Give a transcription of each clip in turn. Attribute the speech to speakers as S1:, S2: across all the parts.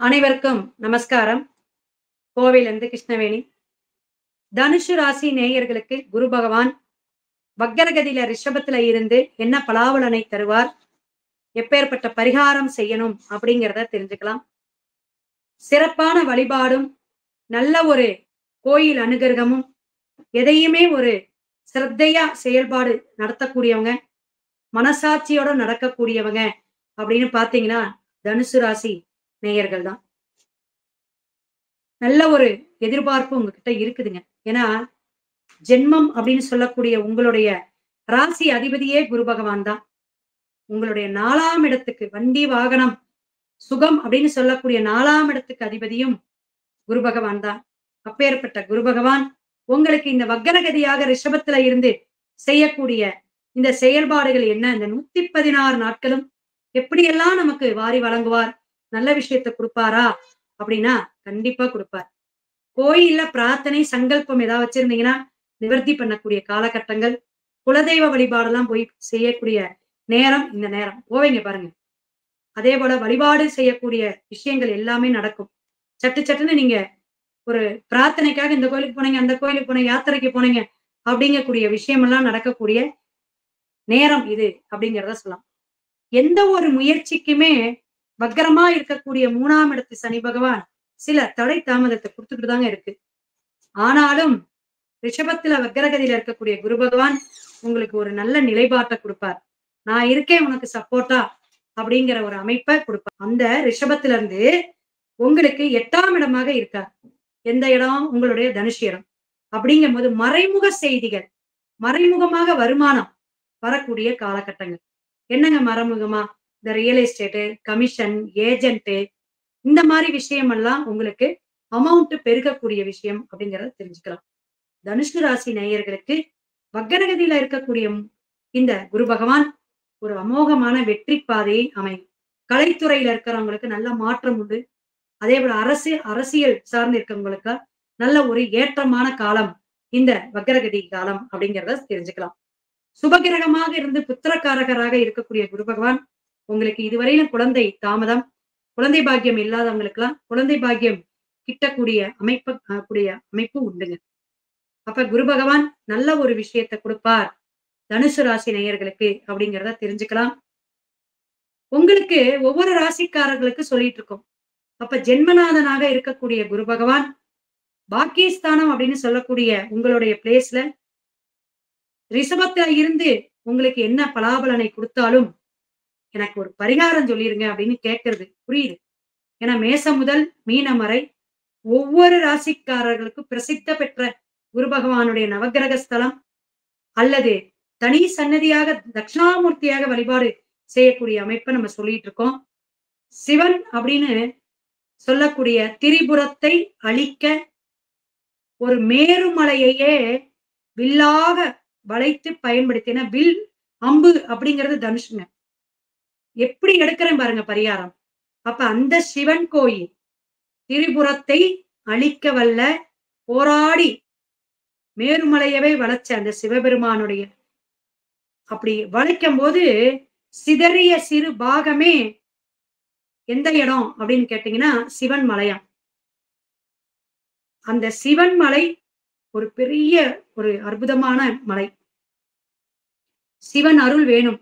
S1: அனைவருக்கும் நமஸ்காரம். கோவையிலிருந்து கிருஷ்ணவேணி. தனுஷு ராசி நேயர்களுக்கு குரு பகவான் வக்கரகதியில ரிஷபத்துல இருந்து என்ன பலாபலனை தருவார், எப்பேற்பட்ட பரிகாரம் செய்யணும் அப்படிங்கிறத தெரிஞ்சுக்கலாம். சிறப்பான வழிபாடும் நல்ல ஒரு கோயில் அனுகிரகமும் எதையுமே ஒரு சிரத்தையா செயல்பாடு நடத்தக்கூடியவங்க, மனசாட்சியோட நடக்கக்கூடியவங்க அப்படின்னு பாத்தீங்கன்னா தனுசு ராசி நேயர்கள் தான். நல்ல ஒரு எதிர்பார்ப்பு உங்ககிட்ட இருக்குதுங்க. ஏன்னா ஜென்மம் அப்படின்னு சொல்லக்கூடிய உங்களுடைய ராசி அதிபதியே குரு பகவான் தான். உங்களுடைய 4ஆம் இடத்துக்கு வண்டி வாகனம் சுகம் அப்படின்னு சொல்லக்கூடிய 4ஆம் இடத்துக்கு அதிபதியும் குரு பகவான் தான். அப்பேற்பட்ட குரு பகவான் உங்களுக்கு இந்த வக்கரகதியாக ரிஷபத்துல இருந்து செய்யக்கூடிய இந்த செயல்பாடுகள் என்ன, இந்த 116 நாட்களும் எப்படியெல்லாம் நமக்கு வாரி வழங்குவார், நல்ல விஷயத்தை கொடுப்பாரா அப்படின்னா கண்டிப்பா கொடுப்பார். கோயில்ல பிரார்த்தனை சங்கல்பம் ஏதாவது வச்சிருந்தீங்கன்னா நிவர்த்தி பண்ணக்கூடிய காலகட்டங்கள், குலதெய்வ வழிபாடெல்லாம் போய் செய்யக்கூடிய நேரம் இந்த நேரம் போவீங்க பாருங்க. அதே போல வழிபாடு செய்யக்கூடிய விஷயங்கள் எல்லாமே நடக்கும். சட்டு சட்டுன்னு நீங்க ஒரு பிரார்த்தனைக்காக இந்த கோயிலுக்கு போனீங்க, அந்த கோயிலுக்கு போனீங்க, யாத்திரைக்கு போனீங்க அப்படிங்கக்கூடிய விஷயம் எல்லாம் நடக்கக்கூடிய நேரம் இது அப்படிங்கிறத சொல்லலாம். எந்த ஒரு முயற்சிக்குமே வக்கரமா இருக்கக்கூடிய 3ஆம் இடத்து சனி பகவான் சில தடை தாமதத்தை கொடுத்துட்டு தாங்க இருக்கு. ஆனாலும் ரிஷபத்துல வக்கரகதியில இருக்கக்கூடிய குரு பகவான் உங்களுக்கு ஒரு நல்ல நிலைப்பாட்டை கொடுப்பார். நான் இருக்கேன் உனக்கு சப்போர்ட்டா அப்படிங்கிற ஒரு அமைப்பை கொடுப்பார். அந்த ரிஷபத்துல இருந்து உங்களுக்கு 8ஆம் இடமாக இருக்கார். எந்த இடம்? உங்களுடைய தனுஷ் இடம். அப்படிங்கும் போது மறைமுக செய்திகள், மறைமுகமாக வருமானம் வரக்கூடிய காலகட்டங்கள். என்னங்க மறைமுகமா? இந்த ரியல் எஸ்டேட்டு, கமிஷன், ஏஜென்ட், இந்த மாதிரி விஷயம் எல்லாம் உங்களுக்கு அமௌண்ட் பெருகக்கூடிய விஷயம் அப்படிங்கறத தெரிஞ்சுக்கலாம். தனுஷு ராசி நேயர்களுக்கு வக்கரகதியில இருக்கக்கூடிய இந்த குரு பகவான் ஒரு அமோகமான வெற்றி பாதையை அமையும். கலைத்துறையில இருக்கிறவங்களுக்கு நல்ல மாற்றம் உண்டு. அதே போல அரசியல் சார்ந்து இருக்கவங்களுக்கு நல்ல ஒரு ஏற்றமான காலம் இந்த வக்கரகதி காலம் அப்படிங்கிறத தெரிஞ்சுக்கலாம். சுபகிரகமாக இருந்து புத்திரக்காரகராக இருக்கக்கூடிய குரு பகவான் உங்களுக்கு இதுவரையிலும் குழந்தை தாமதம், குழந்தை பாக்கியம் இல்லாதவங்களுக்கு எல்லாம் குழந்தை பாக்கியம் கிட்டக்கூடிய அமைப்பு உண்டுங்க. அப்ப குரு பகவான் நல்ல ஒரு விஷயத்தை கொடுப்பார் தனுசு ராசி நேயர்களுக்கு அப்படிங்கிறத தெரிஞ்சுக்கலாம். உங்களுக்கு ஒவ்வொரு ராசிக்காரர்களுக்கு சொல்லிட்டு இருக்கோம். அப்ப ஜென்மநாதனாக இருக்கக்கூடிய குரு பகவான் பாக்கியஸ்தானம் அப்படின்னு சொல்லக்கூடிய உங்களுடைய பிளேஸ்ல ரிஷபத்துல இருந்து உங்களுக்கு என்ன பலாபலனை கொடுத்தாலும் எனக்கு ஒரு பரிகாரம் சொல்லிருங்க அப்படின்னு கேட்கறது புரியுது. ஏன்னா மேசம் முதல் மீனம் வரை ஒவ்வொரு ராசிக்காரர்களுக்கும் பிரசித்த பெற்ற குரு பகவானுடைய நவகிரக ஸ்தலம் அல்லது தனி சன்னதியாக தட்சிணாமூர்த்தியாக வழிபாடு செய்யக்கூடிய அமைப்பை நம்ம சொல்லிட்டு இருக்கோம். சிவன் அப்படின்னு சொல்லக்கூடிய திரிபுரத்தை அழிக்க ஒரு மேருமலையையே வில்லாக வளைத்து பயன்படுத்தின வில் அம்பு அப்படிங்கிறது தனுஷுங்க. எப்படி எடுக்கிறேன் பாருங்க பரிகாரம். அப்ப அந்த சிவன் கோயில் திரிபுரத்தை அழிக்க வல்ல போராடி மேருமலையவே வளைச்ச அந்த சிவபெருமானுடைய அப்படி வளைக்கும் போது சிதறிய சிறு பாகமே எந்த இடம் அப்படின்னு கேட்டீங்கன்னா சிவன் மலையாம். அந்த சிவன் மலை ஒரு பெரிய ஒரு அற்புதமான மலை. சிவன் அருள் வேணும்.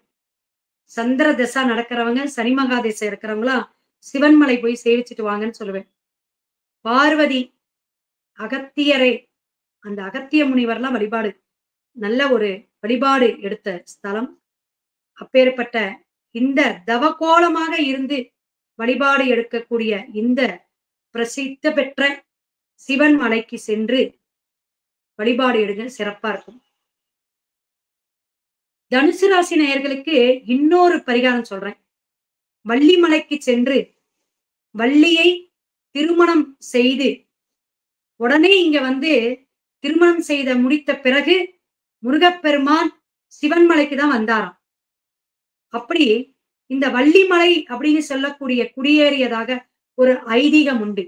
S1: சந்திர தசா நடக்கிறவங்க, சனி மகாதேச இருக்கிறவங்களா சிவன் மலை போய் சேவிச்சுட்டு வாங்கன்னு சொல்லுவேன். பார்வதி அகத்தியரை, அந்த அகத்திய முனிவர்லாம் வழிபாடு நல்ல ஒரு வழிபாடு எடுத்த ஸ்தலம். அப்பேற்பட்ட இந்த தவக்கோலமாக இருந்து வழிபாடு எடுக்கக்கூடிய இந்த பிரசித்த பெற்ற சிவன் மலைக்கு சென்று வழிபாடு எடுங்க, சிறப்பா இருக்கும். தனுசு ராசி நேயர்களுக்கு இன்னொரு பரிகாரம் சொல்றேன். வள்ளி மலைக்கு சென்று வள்ளியை திருமணம் செய்து உடனே இங்க வந்து திருமணம் செய்த முடித்த பிறகு முருகப்பெருமான் சிவன் மலைக்கு தான் வந்தாராம். அப்படி இந்த வள்ளிமலை அப்படின்னு சொல்லக்கூடிய குடியேறியதாக ஒரு ஐதீகம் உண்டு.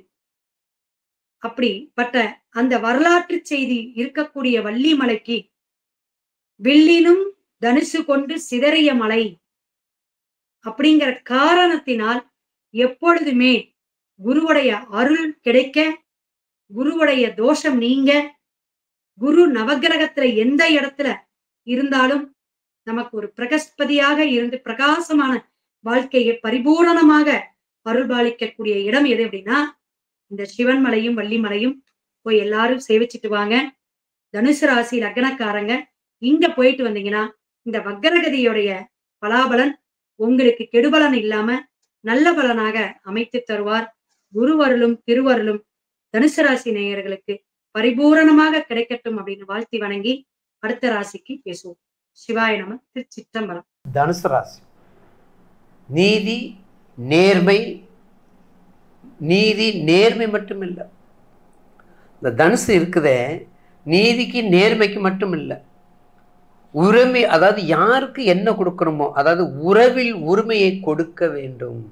S1: அப்படிப்பட்ட அந்த வரலாற்று செய்தி இருக்கக்கூடிய வள்ளிமலைக்கு வில்லினும் தனுசு கொண்டு சிதறிய மலை அப்படிங்கிற காரணத்தினால் எப்பொழுதுமே குருவுடைய அருள் கிடைக்க, குருவுடைய தோஷம் நீங்க, குரு நவக்கிரகத்துல எந்த இடத்துல இருந்தாலும் நமக்கு ஒரு பிரகஸ்பதியாக இருந்து பிரகாசமான வாழ்க்கையை பரிபூரணமாக அருள்பாலிக்கக்கூடிய இடம் எது அப்படின்னா இந்த சிவன் மலையும் வள்ளி மலையும் போய் எல்லாரும் சேவிச்சுட்டு வாங்க. தனுசு ராசி லக்னக்காரங்க இங்க போயிட்டு வந்தீங்கன்னா இந்த வக்கரகதியுடைய பலாபலன் உங்களுக்கு கெடுபலன் இல்லாம நல்ல பலனாக அமைத்து தருவார். குருவருளும் திருவருளும் தனுசு ராசி நேயர்களுக்கு பரிபூரணமாக கிடைக்கட்டும் அப்படின்னு வாழ்த்தி வணங்கி அடுத்த ராசிக்கு பேசுவோம். சிவாய நம. திருச்சிற்றம்பலம்.
S2: தனுசு ராசி நீதி நேர்மை, நீதி நேர்மை மட்டும் இல்லை. இந்த தனுசு இருக்குதே நீதிக்கு நேர்மைக்கு மட்டும் இல்லை, உரிமை, அதாவது யாருக்கு என்ன கொடுக்கணுமோ, அதாவது உறவில் உரிமையை கொடுக்க வேண்டும்,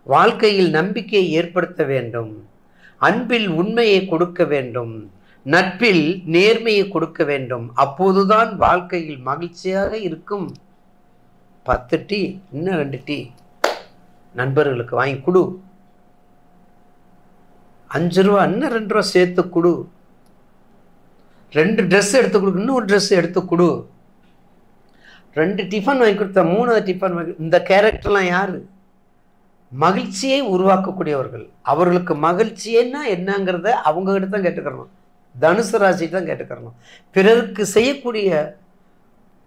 S2: வாழ்க்கையில் நம்பிக்கையை ஏற்படுத்த வேண்டும், அன்பில் உண்மையை கொடுக்க வேண்டும், நட்பில் நேர்மையை கொடுக்க வேண்டும். அப்போதுதான் வாழ்க்கையில் மகிழ்ச்சியாக இருக்கும். 10 டீ இன்னும் 2 டீ நண்பர்களுக்கு வாங்கி கொடு, 5 ரூபா இன்னும் 2 ரூபா சேர்த்து கொடு, 2 ட்ரெஸ் எடுத்து கொடு, இன்னொரு ட்ரெஸ் எடுத்து கொடு, 2 டிஃபன் வாங்கி கொடுத்தா 3வது டிஃபன் வாங்கி. இந்த கேரக்டர்லாம் யாரு? மகிழ்ச்சியை உருவாக்கக்கூடியவர்கள். அவர்களுக்கு மகிழ்ச்சின்னா என்னங்கிறத அவங்க கிட்ட தான் கேட்டுக்கிறணும், தனுசு ராசி தான் கேட்டுக்கிறணும். பிறருக்கு செய்யக்கூடிய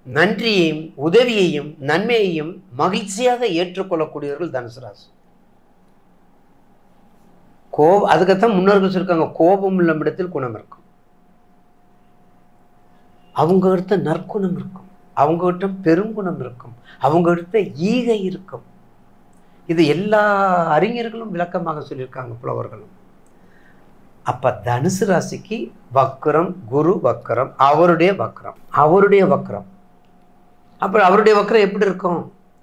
S2: நன்றியையும் உதவியையும் நன்மையையும் மகிழ்ச்சியாக ஏற்றுக்கொள்ளக்கூடியவர்கள் தனுசு ராசி. அதுக்குத்தான் முன்னோர்கள் சொல்லிருக்காங்க, கோபம் உள்ள இடத்தில் குணம் இருக்கும். அவங்க கிட்ட நற்குணம் இருக்கும், அவங்க கிட்ட பெருங்குணம் இருக்கும், அவங்க கிட்ட ஈகை இருக்கும். இது எல்லா அறிஞர்களும் விளக்கமாக சொல்லியிருக்காங்க, புலவர்களும். அப்ப தனுசு ராசிக்கு வக்ரம், குரு வக்ரம், அவருடைய வக்ரம், அவருடைய வக்ரம். அப்புறம் அவருடைய வக்ரம் எப்படி இருக்கும்?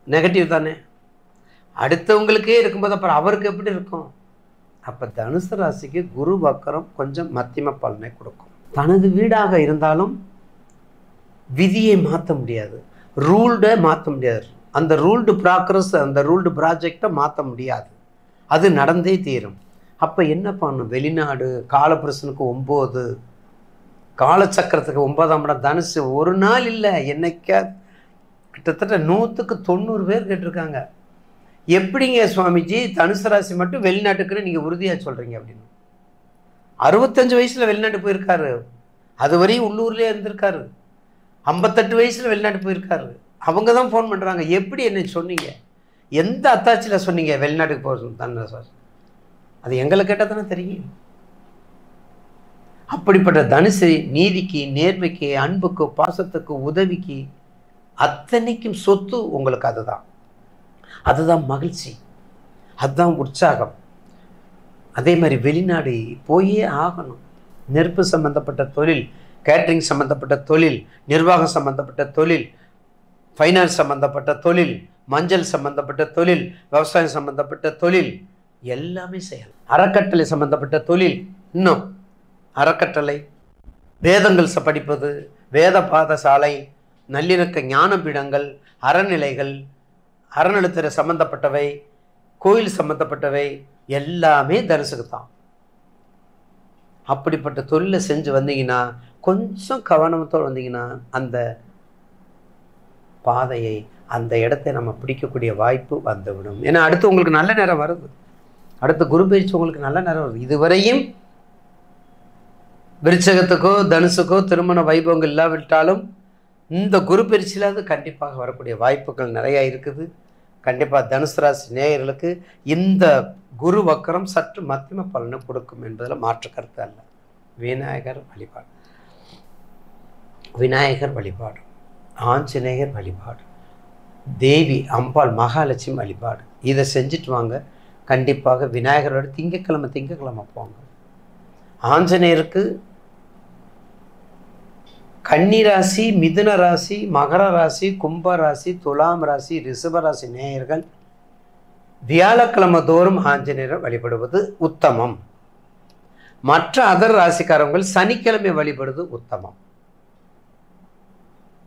S2: நெகட்டிவ் தானே. அடுத்தவங்களுக்கே இருக்கும்போது அப்புறம் அவருக்கு எப்படி இருக்கும்? அப்ப தனுசு ராசிக்கு குரு வக்ரம் கொஞ்சம் மத்தியம பலனை கொடுக்கும். தனது வீடாக இருந்தாலும் விதியை மாற்ற முடியாது, ரூல்டை மாற்ற முடியாது, அந்த ரூல்டு ப்ராக்ரஸ், அந்த ரூல்டு ப்ராஜெக்டை மாற்ற முடியாது, அது நடந்தே தீரும். அப்போ என்ன பண்ணும்? வெளிநாடு, காலபுருஷனுக்கு 9, காலச்சக்கரத்துக்கு 9ஆம் இடம் தனுசு. ஒரு நாள் இல்லை, என்னைக்கா கிட்டத்தட்ட 100க்கு 90 பேர் கேட்டிருக்காங்க, எப்படிங்க சுவாமிஜி தனுசு ராசி மட்டும் வெளிநாட்டுக்குன்னு நீங்கள் உறுதியாக சொல்கிறீங்க அப்படின்னு. 65 வயசில் வெளிநாட்டு போயிருக்காரு, அது வரையும் உள்ளூர்லேயே இருந்திருக்காரு. 58 வயசில் வெளிநாட்டு போயிருக்காரு. அவங்க தான் ஃபோன் பண்ணுறாங்க, எப்படி என்ன சொன்னீங்க, எந்த அத்தாட்சியில் சொன்னீங்க வெளிநாட்டுக்கு போகிறது தனுசு ராசி? அது எங்களை கேட்டால் தானே தெரியும். அப்படிப்பட்ட தனுசு நீதிக்கு, நேர்மைக்கு, அன்புக்கு, பாசத்துக்கு, உதவிக்கு, அத்தனைக்கும் சொத்து உங்களுக்கு. அதுதான் மகிழ்ச்சி, அதுதான் உற்சாகம். அதே மாதிரி வெளிநாடு போயே ஆகணும். நெருப்பு சம்பந்தப்பட்ட தொழில், கேட்டரிங் சம்பந்தப்பட்ட தொழில், நிர்வாகம் சம்பந்தப்பட்ட தொழில், ஃபைனான்ஸ் சம்பந்தப்பட்ட தொழில், மஞ்சள் சம்பந்தப்பட்ட தொழில், விவசாயம் சம்பந்தப்பட்ட தொழில், எல்லாமே செய்யலாம். அறக்கட்டளை சம்பந்தப்பட்ட தொழில், இன்னும் அறக்கட்டளை, வேதங்கள் படிப்பது, வேத பாதசாலை, நல்லிணக்க ஞான பீடங்கள், அறநிலைகள், அறநிலையத்துறை சம்பந்தப்பட்டவை, கோயில் சம்பந்தப்பட்டவை எல்லாமே தனுசுக்கு தான். அப்படிப்பட்ட தொழிலை செஞ்சு வந்தீங்கன்னா, கொஞ்சம் கவனத்தோடு வந்தீங்கன்னா அந்த பாதையை, அந்த இடத்தை நம்ம பிடிக்கக்கூடிய வாய்ப்பு வந்துவிடும். ஏன்னா அடுத்து உங்களுக்கு நல்ல நேரம் வருது, அடுத்த குரு பயிற்சி உங்களுக்கு நல்ல நேரம் வருது. இதுவரையும் விருச்சகத்துக்கோ தனுசுக்கோ திருமண வைபவங்கள் இல்லாவிட்டாலும் இந்த குரு பயிற்சியில் அது கண்டிப்பாக வரக்கூடிய வாய்ப்புகள் நிறையா இருக்குது. கண்டிப்பாக தனுசு ராசி நேயர்களுக்கு இந்த குரு வக்கரம் சற்று மத்தியம பலனை கொடுக்கும் என்பதில் மாற்று கருத்து அல்ல. விநாயகர் வழிபாடு, விநாயகர் வழிபாடு, ஆஞ்சநேயர் வழிபாடு, தேவி அம்பாள் மகாலட்சுமி வழிபாடு, இதை செஞ்சுட்டு வாங்க. கண்டிப்பாக விநாயகரோட திங்கக்கிழமை போங்க. ஆஞ்சநேயருக்கு கன்னி ராசி, மிதுன ராசி, மகர ராசி, கும்ப ராசி, துலாம் ராசி, ரிஷப ராசி நேயர்கள் வியாழக்கிழமை தோறும் ஆஞ்சநேயரை வழிபடுவது உத்தமம். மற்ற அதர் ராசிக்காரங்கள் சனிக்கிழமை வழிபடுவது உத்தமம்.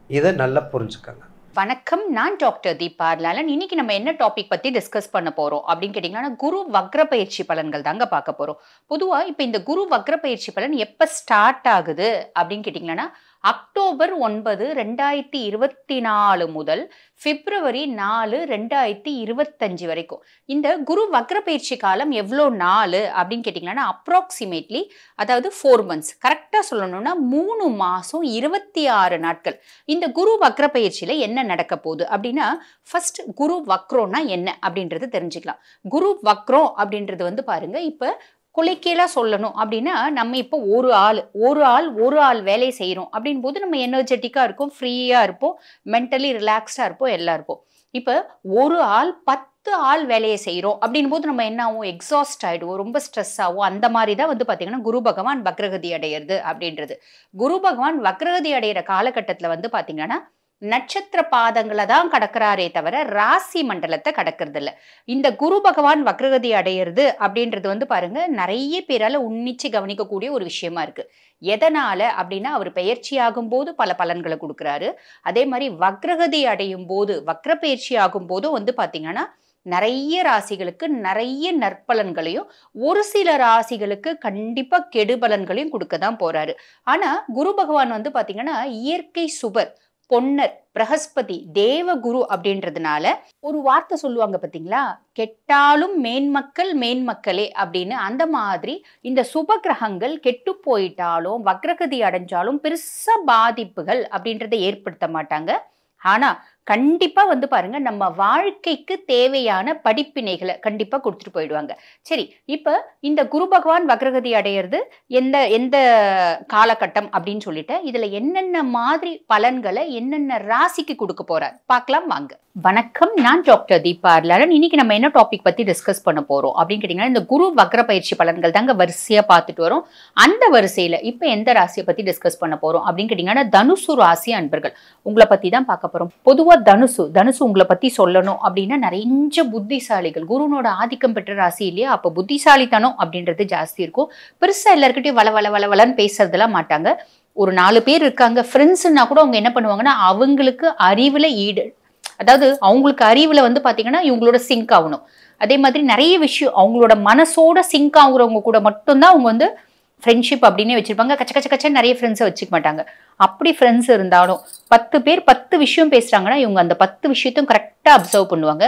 S2: இதை நல்லா புரிஞ்சுக்கங்க.
S3: வணக்கம், நான் டாக்டர் தீபா லாலன். இன்னைக்கு நம்ம என்ன டாபிக் பத்தி டிஸ்கஸ் பண்ண போறோம் அப்படின்னு கேட்டீங்கன்னா, குரு வக்ர பயிற்சி பலன்கள் தாங்க பார்க்க போறோம். பொதுவா இப்ப இந்த குரு வக்ர பயிற்சி பலன் எப்ப ஸ்டார்ட் ஆகுது அப்படின்னு கேட்டீங்கன்னா, அக்டோபர் 9, 2024 முதல் பிப்ரவரி 4, 2025 வரைக்கும். இந்த குரு வக்ர பயிற்சி காலம் எவ்வளோ நாள் அப்படின்னு கேட்டீங்கன்னா, அப்ராக்சிமேட்லி அதாவது 4 months, கரெக்டா சொல்லணும்னா 3 மாசம் 26 நாட்கள். இந்த குரு வக்ர பயிற்சியில என்ன நடக்க போகுது அப்படின்னா, ஃபர்ஸ்ட் குரு வக்ரோனா என்ன அப்படின்றது தெரிஞ்சுக்கலாம். குரு வக்ரம் அப்படின்றது வந்து பாருங்க, இப்ப குலைக்கீழா சொல்லணும் அப்படின்னா, நம்ம இப்போ ஒரு ஆள் வேலை செய்யறோம் அப்படின் போது நம்ம எனர்ஜெட்டிக்கா இருக்கும், ஃப்ரீயா இருப்போம், மென்டலி ரிலாக்ஸ்டா இருப்போம், எல்லாம் இருப்போம். இப்ப ஒரு ஆள் 10 ஆள் வேலையை செய்யறோம் அப்படின் போது நம்ம என்ன ஆகும், எக்ஸாஸ்ட் ஆயிடுவோம், ரொம்ப ஸ்ட்ரெஸ் ஆகும். அந்த மாதிரி தான் வந்து பாத்தீங்கன்னா குரு பகவான் வக்ரகதி அடையிறது அப்படின்றது. குரு பகவான் வக்ரகதி அடையிற காலகட்டத்துல வந்து பாத்தீங்கன்னா நட்சத்திர பாதங்களை தான் கடக்கிறாரே தவிர ராசி மண்டலத்தை கடக்கிறது இல்ல. இந்த குரு பகவான் வக்ரகதி அடையிறது அப்படின்றது வந்து பாருங்க, நிறைய பேரால உன்னிச்சு கவனிக்கக்கூடிய ஒரு விஷயமா இருக்கு. எதனால அப்படின்னா, அவர் பெயர்ச்சி ஆகும் போது பல பலன்களை கொடுக்கிறாரு. அதே மாதிரி வக்ரகதி அடையும் போது, வக்ர பயிற்சி ஆகும் போதும் வந்து பாத்தீங்கன்னா நிறைய ராசிகளுக்கு நிறைய நற்பலன்களையும், ஒரு சில ராசிகளுக்கு கண்டிப்பா கெடுபலன்களையும் கொடுக்க தான் போறாரு. ஆனா குரு பகவான் வந்து பாத்தீங்கன்னா இயற்கை சுபர், பொன்னர், பிரகஸ்பதி, தேவகுரு அப்படின்றதுனால ஒரு வார்த்தை சொல்லுவாங்க பாத்தீங்களா, கெட்டாலும் மேன்மக்களே அப்படின்னு. அந்த மாதிரி இந்த சுப கிரகங்கள் கெட்டு போயிட்டாலும் வக்ரகதி அடைஞ்சாலும் பெருசா பாதிப்புகள் அப்படின்றத ஏற்படுத்த மாட்டாங்க. ஆனா கண்டிப்பா வந்து பாருங்க, நம்ம வாழ்க்கைக்கு தேவையான படிப்பினைகளை கண்டிப்பா கொடுத்துட்டு போயிடுவாங்க. சரி, இப்ப இந்த குரு பகவான் வக்ரகதி அடையிறது எந்த காலகட்டம் அப்படின்னு சொல்லிட்டு, இதுல என்னென்ன மாதிரி பலன்களை என்னென்ன ராசிக்கு கொடுக்க போறார் பார்க்கலாம் வாங்க. வணக்கம், நான் டாக்டர் தீபா லாலன். இன்னைக்கு நம்ம என்ன டாபிக் பத்தி டிஸ்கஸ் பண்ண போறோம் அப்படின்னு கேட்டீங்கன்னா, இந்த குரு வக்ர பயிற்சி பலன்கள் தாங்க வரிசையா பார்த்துட்டு வரோம். அந்த வரிசையில இப்ப எந்த ராசியை பத்தி டிஸ்கஸ் பண்ண போறோம் அப்படின்னு கேட்டீங்கன்னா, தனுசு ராசி அன்பர்கள் உங்களை பத்தி தான் பார்க்க போறோம். பொதுவா தனுசு உங்களை பத்தி சொல்லணும் அப்படின்னா, நிறைய புத்திசாலிகள், குருனோட ஆதிக்கம் பெற்ற ராசி இல்லையா, அப்ப புத்திசாலித்தனம் அப்படின்றது ஜாஸ்தி இருக்கும். பெருசா எல்லாருக்கிட்டையும் வளன்னு பேசுறதெல்லாம் மாட்டாங்க. ஒரு 4 பேர் இருக்காங்க ஃப்ரெண்ட்ஸ்னா கூட அவங்க என்ன பண்ணுவாங்கன்னா, அவங்களுக்கு அறிவுல அதாவது அவங்களுக்கு அறிவுல வந்து பாத்தீங்கன்னா இவங்களோட சிங்க் ஆகணும். அதே மாதிரி நிறைய விஷயம் அவங்களோட மனசோட சிங்க் ஆகுறவங்க கூட மட்டும்தான் அவங்க வந்து ஃப்ரெண்ட்ஷிப் அப்படின்னே வச்சிருப்பாங்க. கச்ச நிறைய ஃப்ரெண்ட்ஸை வச்சுக்க மாட்டாங்க. அப்படி ஃப்ரெண்ட்ஸ் இருந்தாலும் 10 பேர் 10 விஷயம் பேசுறாங்கன்னா, இவங்க அந்த 10 விஷயத்தையும் கரெக்டா அப்சர்வ் பண்ணுவாங்க.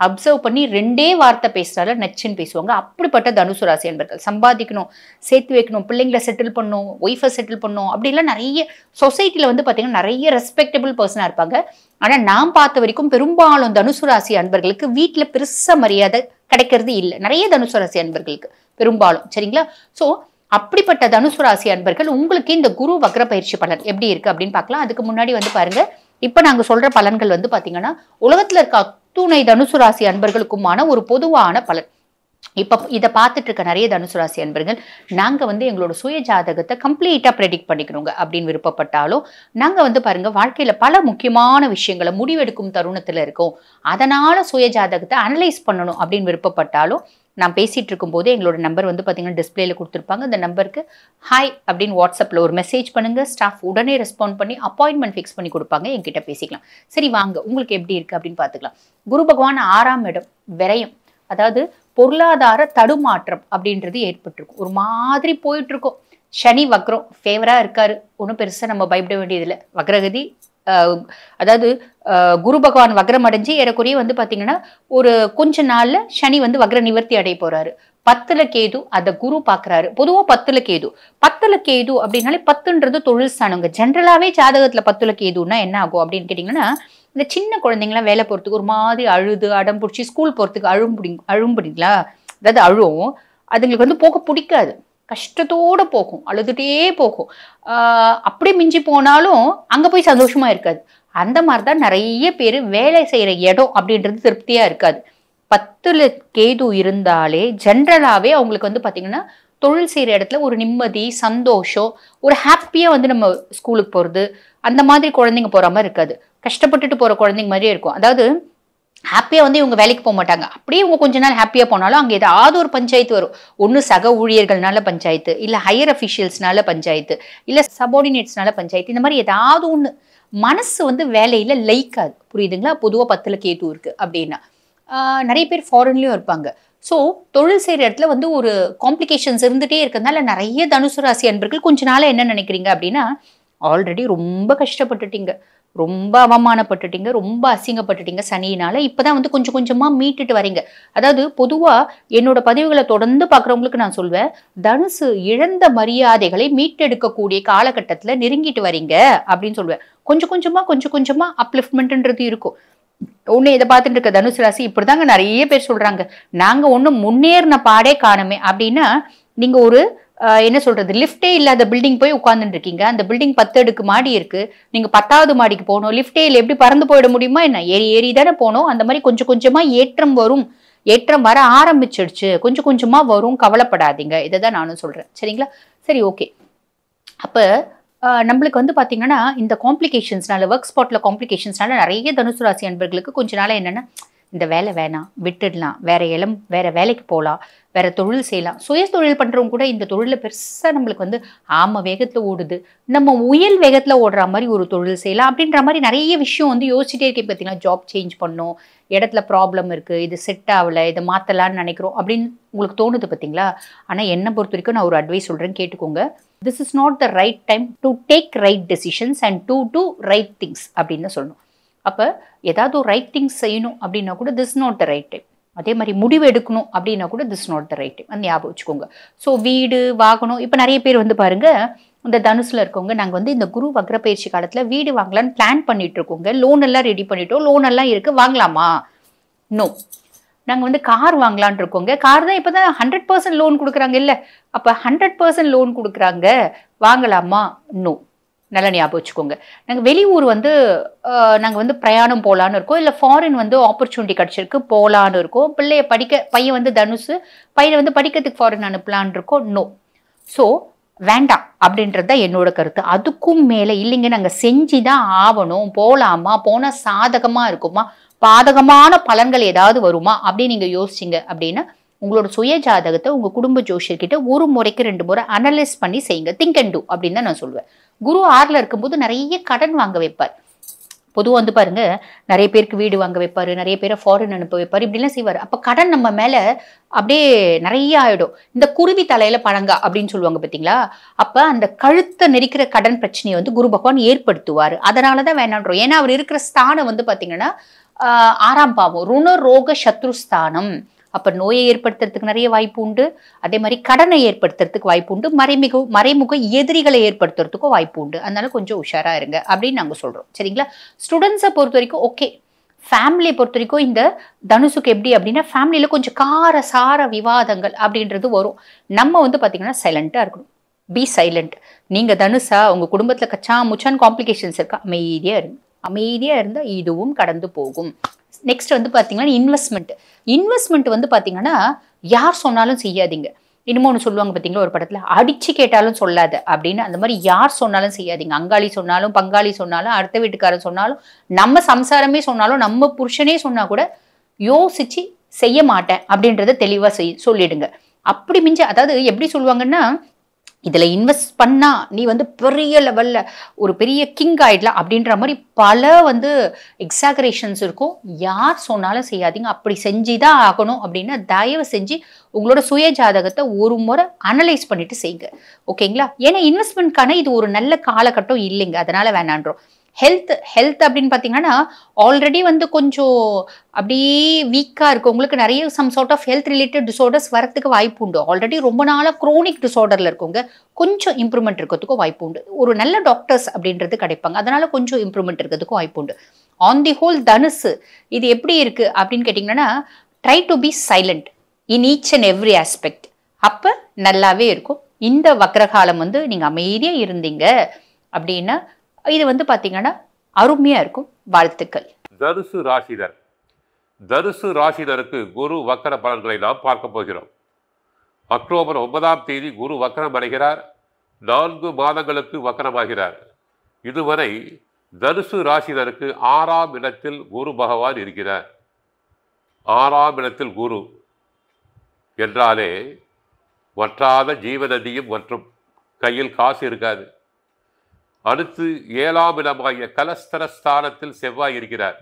S3: அப்சர்வ் பண்ணி 2 வார்த்தை பேசுறாலும் நச்சுன்னு பேசுவாங்க. அப்படிப்பட்ட தனுசு ராசி என்பர்கள் சம்பாதிக்கணும், சேர்த்து வைக்கணும், பிள்ளைங்களை செட்டில் பண்ணணும், ஒய்ஃபை செட்டில் பண்ணணும், அப்படிலாம் நிறைய சொசைட்டில வந்து பாத்தீங்கன்னா நிறைய ரெஸ்பெக்டபிள் பர்சனா இருப்பாங்க. ஆனா நான் பார்த்த வரைக்கும் பெரும்பாலும் தனுசு ராசி அன்பர்களுக்கு வீட்டுல பெருசா மரியாதை கிடைக்கிறது இல்லை. நிறைய தனுசு ராசி அன்பர்களுக்கு பெரும்பாலும், சரிங்களா? சோ அப்படிப்பட்ட தனுசு ராசி அன்பர்கள் உங்களுக்கு இந்த குரு வக்ர பயிற்சி பலன் எப்படி இருக்கு அப்படின்னு பார்க்கலாம். அதுக்கு முன்னாடி வந்து பாருங்க, இப்ப நாங்க சொல்ற பலன்கள் வந்து பாத்தீங்கன்னா உலகத்துல இருக்க அத்துணை தனுசு ராசி அன்பர்களுக்குமான ஒரு பொதுவான பலன். இப்ப இதை பார்த்துட்டு இருக்க நிறைய தனுசு ராசி அன்பர்கள், நாங்க வந்து எங்களோட சுய ஜாதகத்தை கம்ப்ளீட்டா ப்ரெடிக்ட் பண்ணிக்கணுங்க அப்படின்னு விருப்பப்பட்டாலும், நாங்க வந்து பாருங்க வாழ்க்கையில பல முக்கியமான விஷயங்களை முடிவெடுக்கும் தருணத்துல இருக்கோம். அதனால சுய ஜாதகத்தை அனலைஸ் பண்ணணும் அப்படின்னு விருப்பப்பட்டாலும், நான் பேசிட்டு இருக்கும் போது எங்களோட நம்பர் வந்து பாத்தீங்கன்னா டிஸ்பிளேல கொடுத்துருப்பாங்க. அந்த நம்பருக்கு ஹாய் அப்படின்னு வாட்ஸ்அப்ல ஒரு மெசேஜ் பண்ணுங்க. ஸ்டாஃப் உடனே ரெஸ்பாண்ட் பண்ணி அப்பாயின்மெண்ட் ஃபிக்ஸ் பண்ணி கொடுப்பாங்க, என்கிட்ட பேசிக்கலாம். சரி வாங்க, உங்களுக்கு எப்படி இருக்கு அப்படின்னு பாத்துக்கலாம். குரு பகவான் 6ஆம் இடம் விரயம், அதாவது பொருளாதார தடுமாற்றம் அப்படின்றது ஏற்பட்டிருக்கும். ஒரு மாதிரி போயிட்டு இருக்கும். சனி வக்ரம் ஃபேவரா இருக்காரு, ஒன்றும் பெருசா நம்ம பயப்பட வேண்டியதில்லை. வக்ரகதி அதாவது குரு பகவான் வக்ரம் அடைஞ்சு ஏறக்குறைய வந்து பாத்தீங்கன்னா ஒரு கொஞ்ச நாள்ல சனி வந்து வக்ர நிவர்த்தி அடைய போறாரு. 10ல கேது, அத குரு பாக்குறாரு. பொதுவா 10ல கேது அப்படின்னாலே 10ன்றது தொழில் ஸ்தானங்க. ஜென்ரலாவே ஜாதகத்துல 10ல கேதுன்னா என்ன ஆகும் அப்படின்னு கேட்டீங்கன்னா, இந்த சின்ன குழந்தைங்களாம் வேலை போறதுக்கு ஒரு மாதிரி அழுது அடம் பிடிச்சி ஸ்கூல் போறதுக்கு அழும்புடிங்களா, அதாவது அழுவும், அதுங்களுக்கு வந்து போக பிடிக்காது, கஷ்டத்தோட போகும், அழுதுட்டே போகும். அப்படியே மிஞ்சி போனாலும் அங்க போய் சந்தோஷமா இருக்காது. அந்த மாதிரிதான் நிறைய பேர் வேலை செய்யற இடம் அப்படின்றது திருப்தியா இருக்காது. 10ல கேது இருந்தாலே ஜென்ரலாவே அவங்களுக்கு வந்து பாத்தீங்கன்னா தொழில் செய்யற இடத்துல ஒரு நிம்மதி, சந்தோஷம், ஒரு ஹாப்பியா வந்து நம்ம ஸ்கூலுக்கு போறது அந்த மாதிரி குழந்தைங்க போற மாதிரி இருக்காது. கஷ்டப்பட்டுட்டு போற குழந்தைங்க மாதிரியே இருக்கும். அதாவது ஹாப்பியா வந்து இவங்க வேலைக்கு போக மாட்டாங்க. அப்படியே இவங்க கொஞ்ச நாள் ஹாப்பியா போனாலும் அங்க ஏதாவது ஒரு பஞ்சாயத்து வரும். ஒண்ணு சக ஊழியர்கள்னால பஞ்சாயத்து, இல்ல ஹையர் அபிஷியல்ஸ்னால பஞ்சாயத்து, இல்ல சபார்டினேட்ஸ்னால பஞ்சாயத்து, இந்த மாதிரி ஏதாவது ஒண்ணு மனசு வந்து வேலையில லயிக்காது. புரியுதுங்களா? பொதுவா 10ல கேது இருக்கு அப்படின்னா. நிறைய பேர் ஃபாரின்லயும் இருப்பாங்க. ஸோ தொழில் செய்யற இடத்துல வந்து ஒரு காம்ப்ளிகேஷன்ஸ் இருந்துட்டே இருக்கிறதுனால நிறைய தனுசு ராசி அன்பர்கள் கொஞ்ச நாளா என்ன நினைக்கிறீங்க அப்படின்னா, ஆல்ரெடி ரொம்ப கஷ்டப்பட்டுட்டீங்க, ரொம்ப அவமானப்பட்டுட்டீங்க, ரொம்ப அசிங்கப்பட்டுட்டீங்க சனியினால. இப்பதான் வந்து கொஞ்சம் கொஞ்சமா மீட்டுட்டு வரீங்க. அதாவது பொதுவா என்னோட பதிவுகளை தொடர்ந்து பார்க்குறவங்களுக்கு நான் சொல்வேன், தனுசு இழந்த மரியாதைகளை மீட்டெடுக்கக்கூடிய காலகட்டத்துல நெருங்கிட்டு வரீங்க அப்படின்னு சொல்லுவேன். கொஞ்சம் கொஞ்சமா கொஞ்சம் கொஞ்சமா அப்லிஃப்ட்மெண்ட்ன்றது இருக்கும். ஒண்ணு இதை பார்த்துட்டு இருக்க தனுசு ராசி இப்படிதாங்க நிறைய பேர் சொல்றாங்க, நாங்க ஒண்ணும் முன்னேறின பாடே காணுமே அப்படின்னா, நீங்க ஒரு என்ன சொல்றது, லிஃப்டே இல்லாத பில்டிங் போய் உட்கார்ந்துட்டு இருக்கீங்க. அந்த பில்டிங் 10 அடுக்கு மாடி இருக்கு. நீங்க 10வது மாடிக்கு போகணும். லிஃப்டே இல்லை, எப்படி பறந்து போயிட முடியுமா என்ன? ஏறி ஏறி தானே போகணும். அந்த மாதிரி கொஞ்சம் கொஞ்சமா ஏற்றம் வரும். ஏற்றம் வர ஆரம்பிச்சிடுச்சு. கொஞ்சம் கொஞ்சமா வரும், கவலைப்படாதீங்க. இதை தான் நானும் சொல்றேன். சரிங்களா? சரி, ஓகே. அப்ப நம்மளுக்கு வந்து பாத்தீங்கன்னா இந்த காம்ப்ளிகேஷன்ஸ்னால, ஒர்க் ஸ்பாட்ல காம்ப்ளிகேஷன்ஸ்னால நிறைய தனுசு ராசி அன்பர்களுக்கு கொஞ்ச நாளா என்னன்னா, இந்த வேலை வேணாம், விட்டுடலாம், வேற வேலைக்கு போகலாம், வேற தொழில் செய்யலாம். சுய தொழில் பண்றவங்க கூட இந்த தொழில பெருசா நம்மளுக்கு வந்து ஆம வேகத்துல ஓடுது, நம்ம உயல் வேகத்துல ஓடுற மாதிரி ஒரு தொழில் செய்யலாம் அப்படின்ற மாதிரி நிறைய விஷயம் வந்து யோசிச்சுட்டே இருக்கேன். பார்த்தீங்கன்னா, ஜாப் சேஞ்ச் பண்ணணும், இடத்துல ப்ராப்ளம் இருக்கு, இது செட் ஆகல, இதை மாத்தலாம்னு நினைக்கிறோம் அப்படின்னு உங்களுக்கு தோணுது பார்த்தீங்களா? ஆனா என்னை பொறுத்த வரைக்கும் நான் ஒரு அட்வைஸ் சொல்றேன், கேட்டுக்கோங்க. This is not the right time to take right decisions and to do right things அப்படின்னு சொல்லணும். அப்போ ஏதாவது ஒரு ரைட் திங்ஸ் செய்யணும் அப்படின்னா கூட this not the right time. அதே மாதிரி முடிவு எடுக்கணும் அப்படின்னா கூட this not the right time. அந்த ஞாபகம் வச்சுக்கோங்க. ஸோ வீடு வாங்கணும். இப்போ நிறைய பேர் வந்து பாருங்க, இந்த தனுசுல இருக்கவங்க, நாங்கள் வந்து இந்த குரு வக்ர பயிற்சி காலத்தில் வீடு வாங்கலான்னு பிளான் பண்ணிட்டு இருக்கோங்க, லோன் எல்லாம் ரெடி பண்ணிட்டோம், லோன் எல்லாம் இருக்கு, வாங்கலாமா? நோ. நாங்கள் வந்து கார் வாங்கலான் இருக்கோங்க, கார் தான் இப்போ தான் 100% லோன் கொடுக்குறாங்க இல்லை, அப்போ 100% லோன் கொடுக்குறாங்க, வாங்கலாமா? நோ. நல்லா ஞாபகம் வச்சுக்கோங்க. நாங்கள் வெளியூர் வந்து நாங்கள் வந்து பிரயாணம் போகலான்னு இருக்கோம், இல்லை ஃபாரின் வந்து ஆப்பர்ச்சுனிட்டி கிடச்சிருக்கு போகலான்னு இருக்கோம், பையன் வந்து தனுசு, பையனை வந்து படிக்கிறதுக்கு ஃபாரின் அனுப்பலான் இருக்கோம். நோ. ஸோ வேண்டாம் அப்படின்றது தான் என்னோட கருத்து. அதுக்கும் மேலே இல்லைங்க, நாங்கள் செஞ்சு தான் ஆகணும், போகலாமா, போனால் சாதகமாக இருக்குமா, பாதகமான பலன்கள் ஏதாவது வருமா அப்படின்னு நீங்க யோசிச்சிங்க அப்படின்னா, உங்களோட சுய ஜாதகத்தை உங்க குடும்ப ஜோஷியர்கிட்ட ஒரு முறைக்கு 2 முறை அனலைஸ் பண்ணி செய்யுங்க. திங்க் அண்ட் டூ அப்படின்னு தான் நான் சொல்லுவேன். குரு 6ல இருக்கும்போது நிறைய கடன் வாங்க வைப்பார். பொதுவாக வந்து பாருங்க, நிறைய பேருக்கு வீடு வாங்க வைப்பாரு, நிறைய பேரை ஃபாரின் அனுப்ப வைப்பாரு, இப்படிலாம் செய்வார். அப்போ கடன் நம்ம மேல அப்படியே நிறைய ஆயிடும். இந்த குருவி தலையில பழங்கா அப்படின்னு சொல்லுவாங்க பார்த்தீங்களா? அப்போ அந்த கழுத்தை நெரிக்கிற கடன் பிரச்சனையை வந்து குரு பகவான் ஏற்படுத்துவார். அதனால தான் வேணான்றோம். ஏன்னா அவர் இருக்கிற ஸ்தானம் வந்து பார்த்தீங்கன்னா 6ஆம் பாவம், ருண ரோக சத்ருஸ்தானம். அப்ப நோயை ஏற்படுத்துறதுக்கு நிறைய வாய்ப்பு உண்டு. அதே மாதிரி கடனை ஏற்படுத்துறதுக்கு வாய்ப்பு உண்டு. மறைமுக எதிரிகளை ஏற்படுத்துறதுக்கும் வாய்ப்பு உண்டு. அதனால கொஞ்சம் உஷாரா இருங்க அப்படின்னு நாங்க சொல்றோம். சரிங்களா? ஸ்டூடெண்ட்ஸை பொறுத்த வரைக்கும் ஓகே. ஃபேமிலியை பொறுத்த வரைக்கும் இந்த தனுசுக்கு எப்படி அப்படின்னா, ஃபேமிலியில கொஞ்சம் கார சார விவாதங்கள் அப்படின்றது வரும். நம்ம வந்து பாத்தீங்கன்னா சைலண்டா இருக்கணும். Be silent. நீங்க தனுசா, உங்க குடும்பத்துல கச்சா முச்சான் காம்ப்ளிகேஷன்ஸ் இருக்கா, அமைதியா இருங்க. அமைதியா இருந்தா இதுவும் கடந்து போகும். நெக்ஸ்ட் வந்து பாத்தீங்கன்னா இன்வெஸ்ட்மெண்ட் வந்து பாத்தீங்கன்னா யார் சொன்னாலும் செய்யாதீங்க. இன்னொன்னு சொல்லுவாங்க பாத்தீங்களா ஒரு படத்துல, அடிச்சு கேட்டாலும் சொல்லாத அப்படின்னு. அந்த மாதிரி யார் சொன்னாலும் செய்யாதீங்க. அங்காளி சொன்னாலும், பங்காளி சொன்னாலும், அடுத்த வீட்டுக்காரன் சொன்னாலும், நம்ம சம்சாரமே சொன்னாலும், நம்ம புருஷனே சொன்னா கூட யோசிச்சு செய்ய மாட்டேன் அப்படின்றத தெளிவா சொல்லிடுங்க. அப்படி மிஞ்ச, அதாவது எப்படி சொல்லுவாங்கன்னா, இதுல இன்வெஸ்ட் பண்ணா நீ வந்து பெரிய லெவல்ல ஒரு பெரிய கிங் ஆயிடலாம் அப்படின்ற மாதிரி பல வந்து எக்ஸாகரேஷன்ஸ் இருக்கும். யார் சொன்னாலும் செய்யாதீங்க. அப்படி செஞ்சுதான் ஆகணும் அப்படின்னா தயவு செஞ்சு உங்களோட சுய ஜாதகத்தை ஒரு முறை அனலைஸ் பண்ணிட்டு செய்யுங்க. ஓகேங்களா? ஏன்னா இன்வெஸ்ட்மெண்ட்கான இது ஒரு நல்ல காலகட்டம் இல்லைங்க, அதனால வேணான்றோம். ஹெல்த் அப்படின்னு பார்த்தீங்கன்னா, ஆல்ரெடி வந்து கொஞ்சம் அப்படியே வீக்காக இருக்கு, உங்களுக்கு நிறைய some sort of health related disorders வரத்துக்கு வாய்ப்பு உண்டு. ஆல்ரெடி ரொம்ப நாளாக குரோனிக் டிசார்டரில் இருக்கவங்க கொஞ்சம் இம்ப்ரூவ்மெண்ட் இருக்கிறதுக்கும் வாய்ப்பு உண்டு. ஒரு நல்ல டாக்டர்ஸ் அப்படின்றது கிடைப்பாங்க, அதனால கொஞ்சம் இம்ப்ரூவ்மெண்ட் இருக்கிறதுக்கும் வாய்ப்பு உண்டு. ஆன் தி ஹோல் தனுசு இது எப்படி இருக்கு அப்படின்னு கேட்டிங்கன்னா, try to be silent in each and every aspect. அப்போ நல்லாவே இருக்கும். இந்த வக்ரகாலம் வந்து நீங்கள் அமைதியாக இருந்தீங்க அப்படின்னா இது வந்து பாத்தீங்கன்னா அருமையா இருக்கும். வாழ்த்துக்கள்.
S4: தனுசு ராசினருக்கு குரு வக்கர பலன்களை நாம் பார்க்க போகிறோம். அக்டோபர் 9ஆம் தேதி குரு வக்கரம் அடைகிறார். 4 மாதங்களுக்கு வக்கரமாகிறார். இதுவரை தனுசு ராசினருக்கு 6ஆம் இடத்தில் குரு பகவான் இருக்கிறார். 6ஆம் இடத்தில் குரு என்றாலே வற்றாத ஜீவநதியும் வற்றும், கையில் காசு இருக்காது. அடுத்து 7ஆம் இடமாகிய கலஸ்தரஸ்தானத்தில் செவ்வாய் இருக்கிறார்.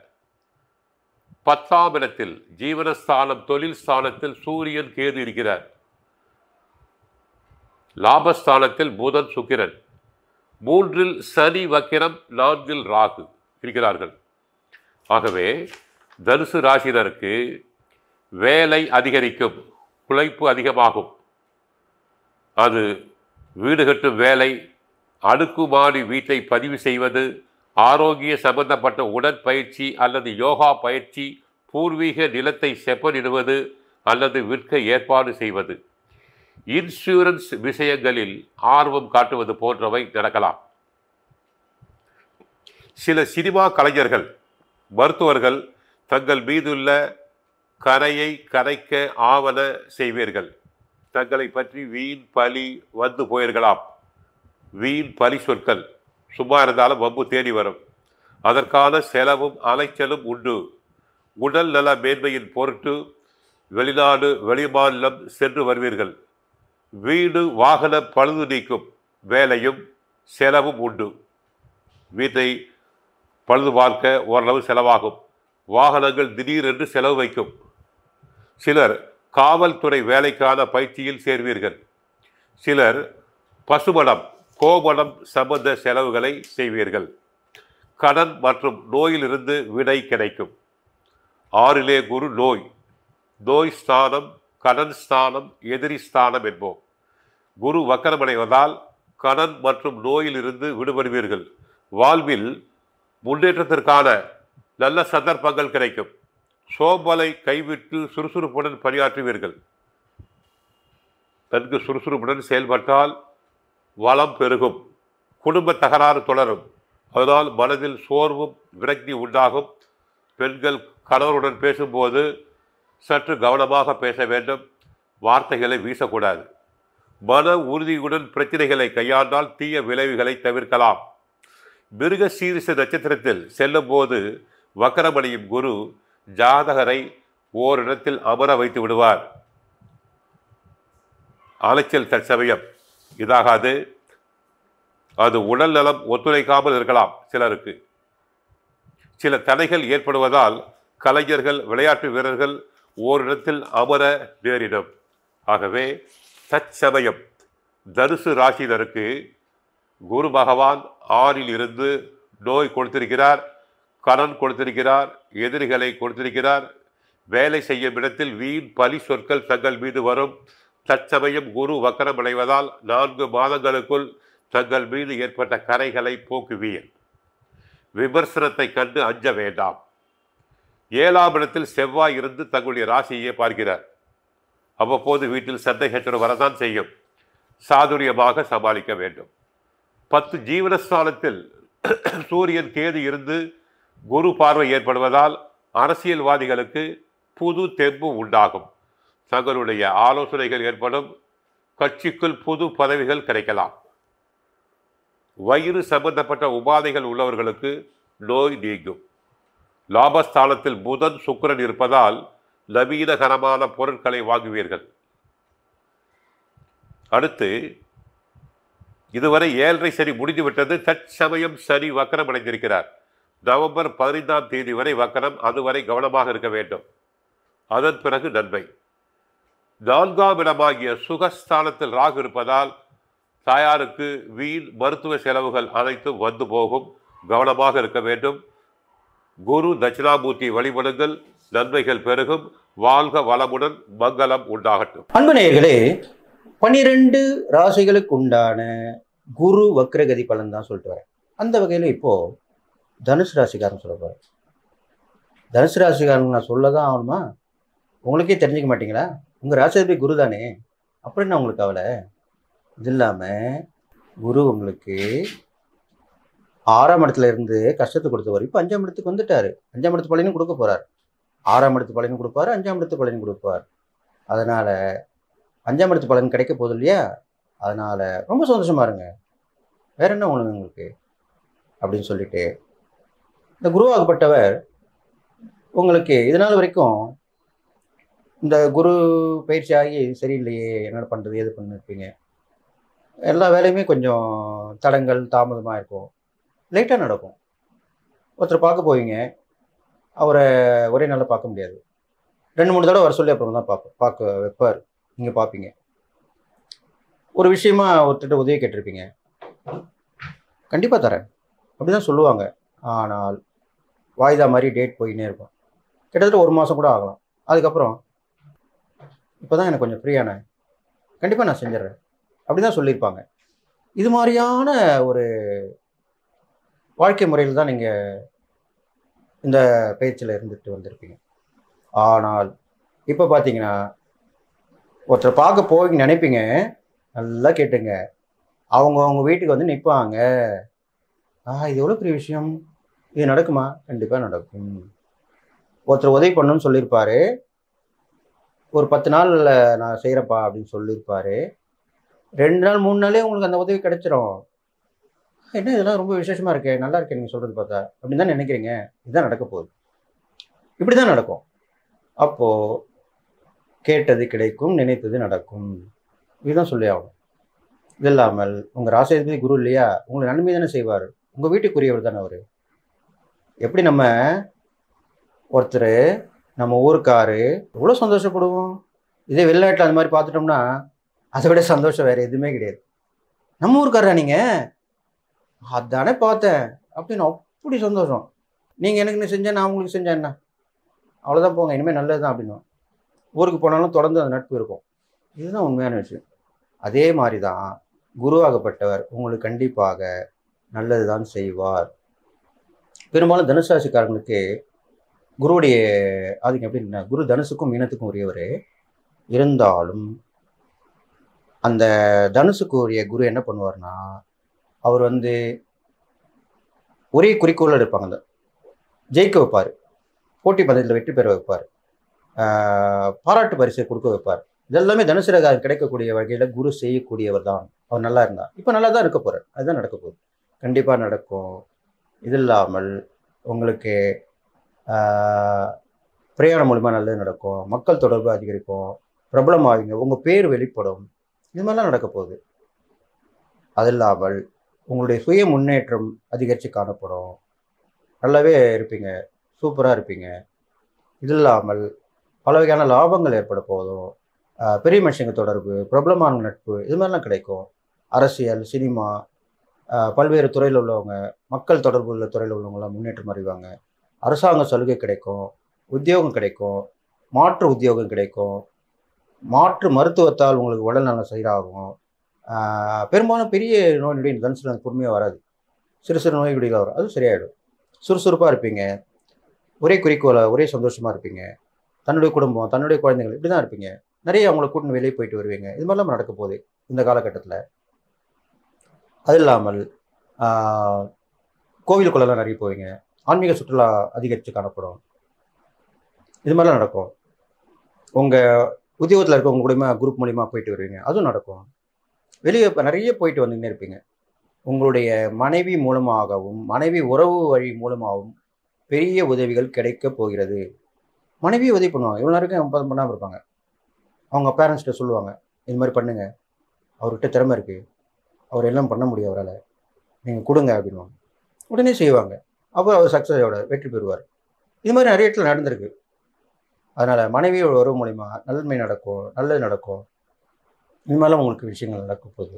S4: 10ஆம் இடத்தில் ஜீவனஸ்தானம் தொழில் ஸ்தானத்தில் சூரியன் கேது இருக்கிறார். லாபஸ்தானத்தில் புதன் சுக்கிரன், 3இல் சனி வக்கிரம், 4இல் ராகு இருக்கிறார்கள். ஆகவே தனுசு ராசினருக்கு வேலை அதிகரிக்கும், உழைப்பு அதிகமாகும். அது வீடு கட்டும் வேலை, அடுக்குமாடி வீட்டை பதிவு செய்வது, ஆரோக்கிய சம்பந்தப்பட்ட உடற்பயிற்சி அல்லது யோகா பயிற்சி, பூர்வீக நிலத்தை செப்பனிடுவது அல்லது விற்க ஏற்பாடு செய்வது, இன்சூரன்ஸ் விஷயங்களில் ஆர்வம் காட்டுவது போன்றவை நடக்கலாம். சில சினிமா கலைஞர்கள், மருத்துவர்கள் தங்கள் மீதுள்ள கரையை கரைக்க ஆவன செய்வீர்கள். தங்களை பற்றி வீண் பழி வந்து போயிருக்கலாம். வீண் பழி சொற்கள் சும்மா இருந்தாலும் வம்பு தேடி வரும். அதற்கான செலவும் அலைச்சலும் உண்டு. உடல் நல மேன்மையின் பொருட்டு வெளிநாடு வெளிமாநிலம் சென்று வருவீர்கள். வீடு வாகன பழுது நீக்கும் வேலையும் செலவும் உண்டு. வீட்டை பழுது பார்க்க ஓரளவு செலவாகும். வாகனங்கள் திடீரென்று செலவு வைக்கும். சிலர் காவல்துறை வேலைக்கான பயிற்சியில் சேர்வீர்கள். சிலர் பசுமணம் கோமணம் சம்பந்த செலவுகளை செய்வீர்கள். கடன் மற்றும் நோயிலிருந்து விடை கிடைக்கும். 6இலே குரு நோய், நோய் ஸ்தானம், கடன் ஸ்தானம், எதிரி ஸ்தானம் என்போம். குரு வக்கரமடைவதால் கடன் மற்றும் நோயிலிருந்து விடுபடுவீர்கள். வாழ்வில் முன்னேற்றத்திற்கான நல்ல சந்தர்ப்பங்கள் கிடைக்கும். சோம்பலை கைவிட்டு சுறுசுறுப்புடன் பணியாற்றுவீர்கள். நன்கு சுறுசுறுப்புடன் செயல்பட்டால் வளம் பெருகும். குடும்ப தகராறு தொடரும். அதனால் மனதில் சோர்வும் விரக்தி உண்டாகும். பெண்கள் கணவருடன் பேசும்போது சற்று கவனமாக பேச வேண்டும். வார்த்தைகளை வீசக்கூடாது. மன உறுதியுடன் பிரச்சனைகளை கையாண்டால் தீய விளைவுகளை தவிர்க்கலாம். மிருக சீரிச நட்சத்திரத்தில் செல்லும் போது வக்கரமடையும் குரு ஜாதகரை ஓரிடத்தில் அமர வைத்து விடுவார். அலைச்சல் தற்சமயம் இதாகாது. அது உடல் நலம் ஒத்துழைக்காமல் இருக்கலாம். சிலருக்கு சில தடைகள் ஏற்படுவதால் கலைஞர்கள், விளையாட்டு வீரர்கள் ஓரிடத்தில் அமர நேரிடும். ஆகவே தற்சமயம் தனுசு ராசினருக்கு குரு பகவான் 6இல் இருந்து நோய் கொடுத்திருக்கிறார், கடன் கொடுத்திருக்கிறார், எதிரிகளை கொடுத்திருக்கிறார். வேலை செய்யும் இடத்தில் வீண் பழி சொற்கள் தங்கள் மீது வரும். தற்சமயம் குரு வக்கரம் அடைவதால் 4 மாதங்களுக்குள் தங்கள் மீது ஏற்பட்ட கரைகளை போக்குவீர். விமர்சனத்தை கண்டு அஞ்ச வேண்டாம். 7ஆம் இடத்தில் செவ்வாய் இருந்து தங்களுடைய ராசியை பார்க்கிறார். அவ்வப்போது வீட்டில் சண்டை சச்சரவு வரதான் செய்யும். சாதுரியமாக சமாளிக்க வேண்டும். 10 ஜீவனஸ்தானத்தில் சூரியன் கேது இருந்து குரு பார்வை ஏற்படுவதால் அரசியல்வாதிகளுக்கு புது தெம்பு உண்டாகும். தங்களுடைய ஆலோசனைகள் ஏற்படும். கட்சிக்குள் புது பதவிகள் கிடைக்கலாம். வயிறு சம்பந்தப்பட்ட உபாதைகள் உள்ளவர்களுக்கு நோய் நீங்கும். லாபஸ்தானத்தில் புதன் சுக்கிரன் இருப்பதால் நவீனகரமான பொருட்களை வாங்குவீர்கள். அடுத்து இதுவரை 7.5 சனி முடிந்துவிட்டது. தற்சமயம் சனி வக்கரம் அடைந்திருக்கிறார். நவம்பர் 15ஆம் தேதி வரை வக்கரம். அதுவரை கவனமாக இருக்க வேண்டும். அதன் பிறகு நன்மை. 4ஆம் இடமாகிய சுகஸ்தானத்தில் ராகு இருப்பதால் தாயாருக்கு வீண் மருத்துவ செலவுகள் அனைத்தும் வந்து போகும். கவனமாக இருக்க வேண்டும். குரு தட்சிணாமூர்த்தி வழிபடுங்கள். நன்மைகள் பெருகும். வாழ்க வளமுடன். மங்களம் உண்டாகட்டும்.
S5: அன்பு நேயர்களே, 12 ராசிகளுக்கு உண்டான குரு வக்ரகதி பலன் தான் சொல்லிட்டு வரேன். அந்த வகையில் இப்போ தனுசு ராசிக்காரன் சொல்ல போறேன். தனுசு ராசிக்காரன் நான் சொல்லதான் ஆகணுமா? உங்களுக்கே தெரிஞ்சுக்க மாட்டீங்களா? உங்கள் ராசிபதி குரு தானே, அப்புறம் என்ன உங்களுக்கு கவலை? இது இல்லாமல் குரு உங்களுக்கு 6ஆம் இடத்துல இருந்து கஷ்டத்தை கொடுத்தவர் இப்போ 5ஆம் இடத்துக்கு வந்துட்டாரு. 5ஆம் இடத்து பலனும் கொடுக்க போறார். 6ஆம் இடத்து பலனும் கொடுப்பார், 5ஆம் இடத்து பலனும் கொடுப்பார். அதனால 5ஆம் இடத்து பலன் கிடைக்க போகுது இல்லையா? அதனால ரொம்ப சந்தோஷமா இருங்க. வேற என்ன உங்களுக்கு அப்படின்னு சொல்லிட்டு இந்த குருவாகப்பட்டவர் உங்களுக்கு இதனால் வரைக்கும் இந்த குரு பயிற்சி ஆகி சரியில்லையே, என்ன பண்ணுறது, ஏது பண்ணிருப்பீங்க. எல்லா வேலையுமே கொஞ்சம் தடங்கள் தாமதமாக இருக்கும், லேட்டாக நடக்கும். ஒருத்தர் பார்க்க போவீங்க, அவரை ஒரே நாளில் பார்க்க முடியாது, 2-3 தடவை வர சொல்லி அப்புறம் தான் பார்க்க வைப்பார். நீங்கள் பார்ப்பீங்க. ஒரு விஷயமா ஒருத்தர்கிட்ட உதவி கேட்டிருப்பீங்க, கண்டிப்பாக தரேன் அப்படி தான் சொல்லுவாங்க. ஆனால் வாய்தா மாதிரி டேட் போயின்னே இருக்கும். கிட்டத்தட்ட 1 மாதம் கூட ஆகலாம். அதுக்கப்புறம் இப்போ தான் எனக்கு கொஞ்சம் ஃப்ரீயானேன், கண்டிப்பாக நான் செஞ்சிடறேன் அப்படி தான் சொல்லியிருப்பாங்க. இது மாதிரியான ஒரு வாழ்க்கை முறையில் தான் நீங்கள் இந்த பயிற்சியில் இருந்துட்டு வந்திருப்பீங்க. ஆனால் இப்போ பார்த்தீங்கன்னா ஒருத்தர் பார்க்க போய் நினைப்பீங்க, நல்லா கேட்டுங்க, அவங்க வீட்டுக்கு வந்து நிற்பாங்க. இது எவ்வளோ பெரிய விஷயம், இது நடக்குமா? கண்டிப்பாக நடக்கும். ஒருத்தர் உதவி பண்ணணும்னு சொல்லியிருப்பாரு, ஒரு 10 நாளில் நான் செய்கிறப்பா அப்படின்னு சொல்லியிருப்பாரு. 2 நாள் 3 நாளே உங்களுக்கு அந்த உதவி கிடைச்சிரும். என்ன இதெல்லாம் ரொம்ப விசேஷமாக இருக்கே, நல்லா இருக்கே நீங்கள் சொல்கிறது பார்த்தா அப்படின்னு தான் நினைக்கிறீங்க. இதுதான் நடக்க போகுது, இப்படி தான் நடக்கும். அப்போது கேட்டது கிடைக்கும், நினைத்தது நடக்கும், இதுதான் சொல்லி ஆகும். இது இல்லாமல் உங்கள் ராசியாதிபதி குரு இல்லையா, உங்களுக்கு நன்மை தானே செய்வார், உங்கள் வீட்டுக்குரியவர் தானே அவர். எப்படி நம்ம ஒருத்தர் நம்ம ஊருக்காரு எவ்வளோ சந்தோஷப்படுவோம், இதே வெளிநாட்டில் அந்த மாதிரி பார்த்துட்டோம்னா அதை விட சந்தோஷம் வேறு எதுவுமே கிடையாது. நம்ம ஊருக்காரா நீங்கள், அதானே பார்த்தேன் அப்படின்னு அப்படி சந்தோஷம். நீங்கள் எனக்கு என்ன செஞ்சேன், நான் உங்களுக்கு செஞ்சேன் என்ன, அவ்வளோதான் போங்க, இனிமேல் நல்லது தான் அப்படின்னு. ஊருக்கு போனாலும் தொடர்ந்து அந்த நட்பு இருக்கும். இதுதான் உண்மையான விஷயம். அதே மாதிரி தான் குருவாகப்பட்டவர் உங்களுக்கு கண்டிப்பாக நல்லது தான் செய்வார். பெரும்பாலும் தனுசு ராசிக்காரங்களுக்கு குருவுடைய ஆதிக்கம் எப்படின்னா, குரு தனுசுக்கும் மீனத்துக்கும் உரியவர் இருந்தாலும் அந்த தனுசுக்கு உரிய குரு என்ன பண்ணுவார்னா, அவர் வந்து ஒரே குறிக்கோளில் இருப்பாங்க, அந்த ஜெயிக்க வைப்பார், போட்டி பந்தயத்தில் வெற்றி பெற வைப்பார், பாராட்டு பரிசை கொடுக்க வைப்பார். இதெல்லாமே தனுசு ராசி கிடைக்கக்கூடிய வகையில் குரு செய்யக்கூடியவர் தான். அவர் நல்லா இருந்தார், இப்போ நல்லா தான் இருக்க போகிறார், அதுதான் நடக்க போகுது, கண்டிப்பாக நடக்கும். இது இல்லாமல் உங்களுக்கு பிரயாணம் மூலிமா நல்லது நடக்கும், மக்கள் தொடர்பு அதிகரிக்கும், பிரபலமாவீங்க, உங்கள் பேர் வெளிப்படும், இது மாதிரிலாம் நடக்க போகுது. அது இல்லாமல் உங்களுடைய சுய முன்னேற்றம் அதிகரித்து காணப்படும், நல்லாவே இருப்பீங்க, சூப்பராக இருப்பீங்க. இது இல்லாமல் பல வகையான லாபங்கள் ஏற்பட போதும், பெரிய மனுஷங்க தொடர்பு, பிரபலமான நட்பு, இது மாதிரிலாம் கிடைக்கும். அரசியல், சினிமா, பல்வேறு துறையில் உள்ளவங்க, மக்கள் தொடர்பு உள்ள துறையில் உள்ளவங்களாம் முன்னேற்றம் அறிவாங்க. அரசாங்க சலுகை கிடைக்கும், உத்தியோகம் கிடைக்கும், மாற்று உத்தியோகம் கிடைக்கும், மாற்று மருத்துவத்தால் உங்களுக்கு உடல் நலம் சீராகும். பெரும்பாலும் பெரிய நோய் நொடி தனுசுல பொறுமையாக வராது, சிறு சிறு நோய்களில் வரும், அது சரியாயிடும். சுறுசுறுப்பாக இருப்பீங்க, ஒரே குறிக்கோளை, ஒரே சந்தோஷமாக இருப்பீங்க, தன்னுடைய குடும்பம், தன்னுடைய குழந்தைகள் இப்படி தான் இருப்பீங்க. நிறைய அவங்களை கூட்டின்னு வெளியே போயிட்டு வருவீங்க. இது மாதிரிலாம் நடக்க போகுது இந்த காலகட்டத்தில். அது இல்லாமல் கோவிலுக்குள்ளெல்லாம் நிறைய போவீங்க, ஆன்மீக சுற்றுலா அதிகரித்து காணப்படும், இது மாதிரிலாம் நடக்கும். உங்கள் உத்தியோகத்தில் இருக்க உங்க மூலிமா குரூப் மூலிமா போயிட்டு வருவீங்க, அதுவும் நடக்கும். வெளியே நிறைய போயிட்டு வந்துன்னே இருப்பீங்க. உங்களுடைய மனைவி மூலமாகவும் மனைவி உறவு வழி மூலமாகவும் பெரிய உதவிகள் கிடைக்க போகிறது. மனைவி உதவி பண்ணுவாங்க, இவ்வளோ நேரம் பண்ணாமல் இருப்பாங்க. அவங்க பேரண்ட்ஸ்கிட்ட சொல்லுவாங்க, இது மாதிரி பண்ணுங்க, அவர்கிட்ட திறமை இருக்குது, அவர் எல்லாம் பண்ண முடியும், அவரால், நீங்கள் கொடுங்க அப்படின்வாங்க. உடனே செய்வாங்க, அப்போ அவர் சக்ஸஸோட வெற்றி பெறுவார். இது மாதிரி நிறைய இடத்துல நடந்திருக்கு. அதனால் மனைவியோட உறவு மூலிமா நன்மை நடக்கும், நல்லது நடக்கும். இது மாதிரிலாம் உங்களுக்கு விஷயங்கள் நடக்க போகுது.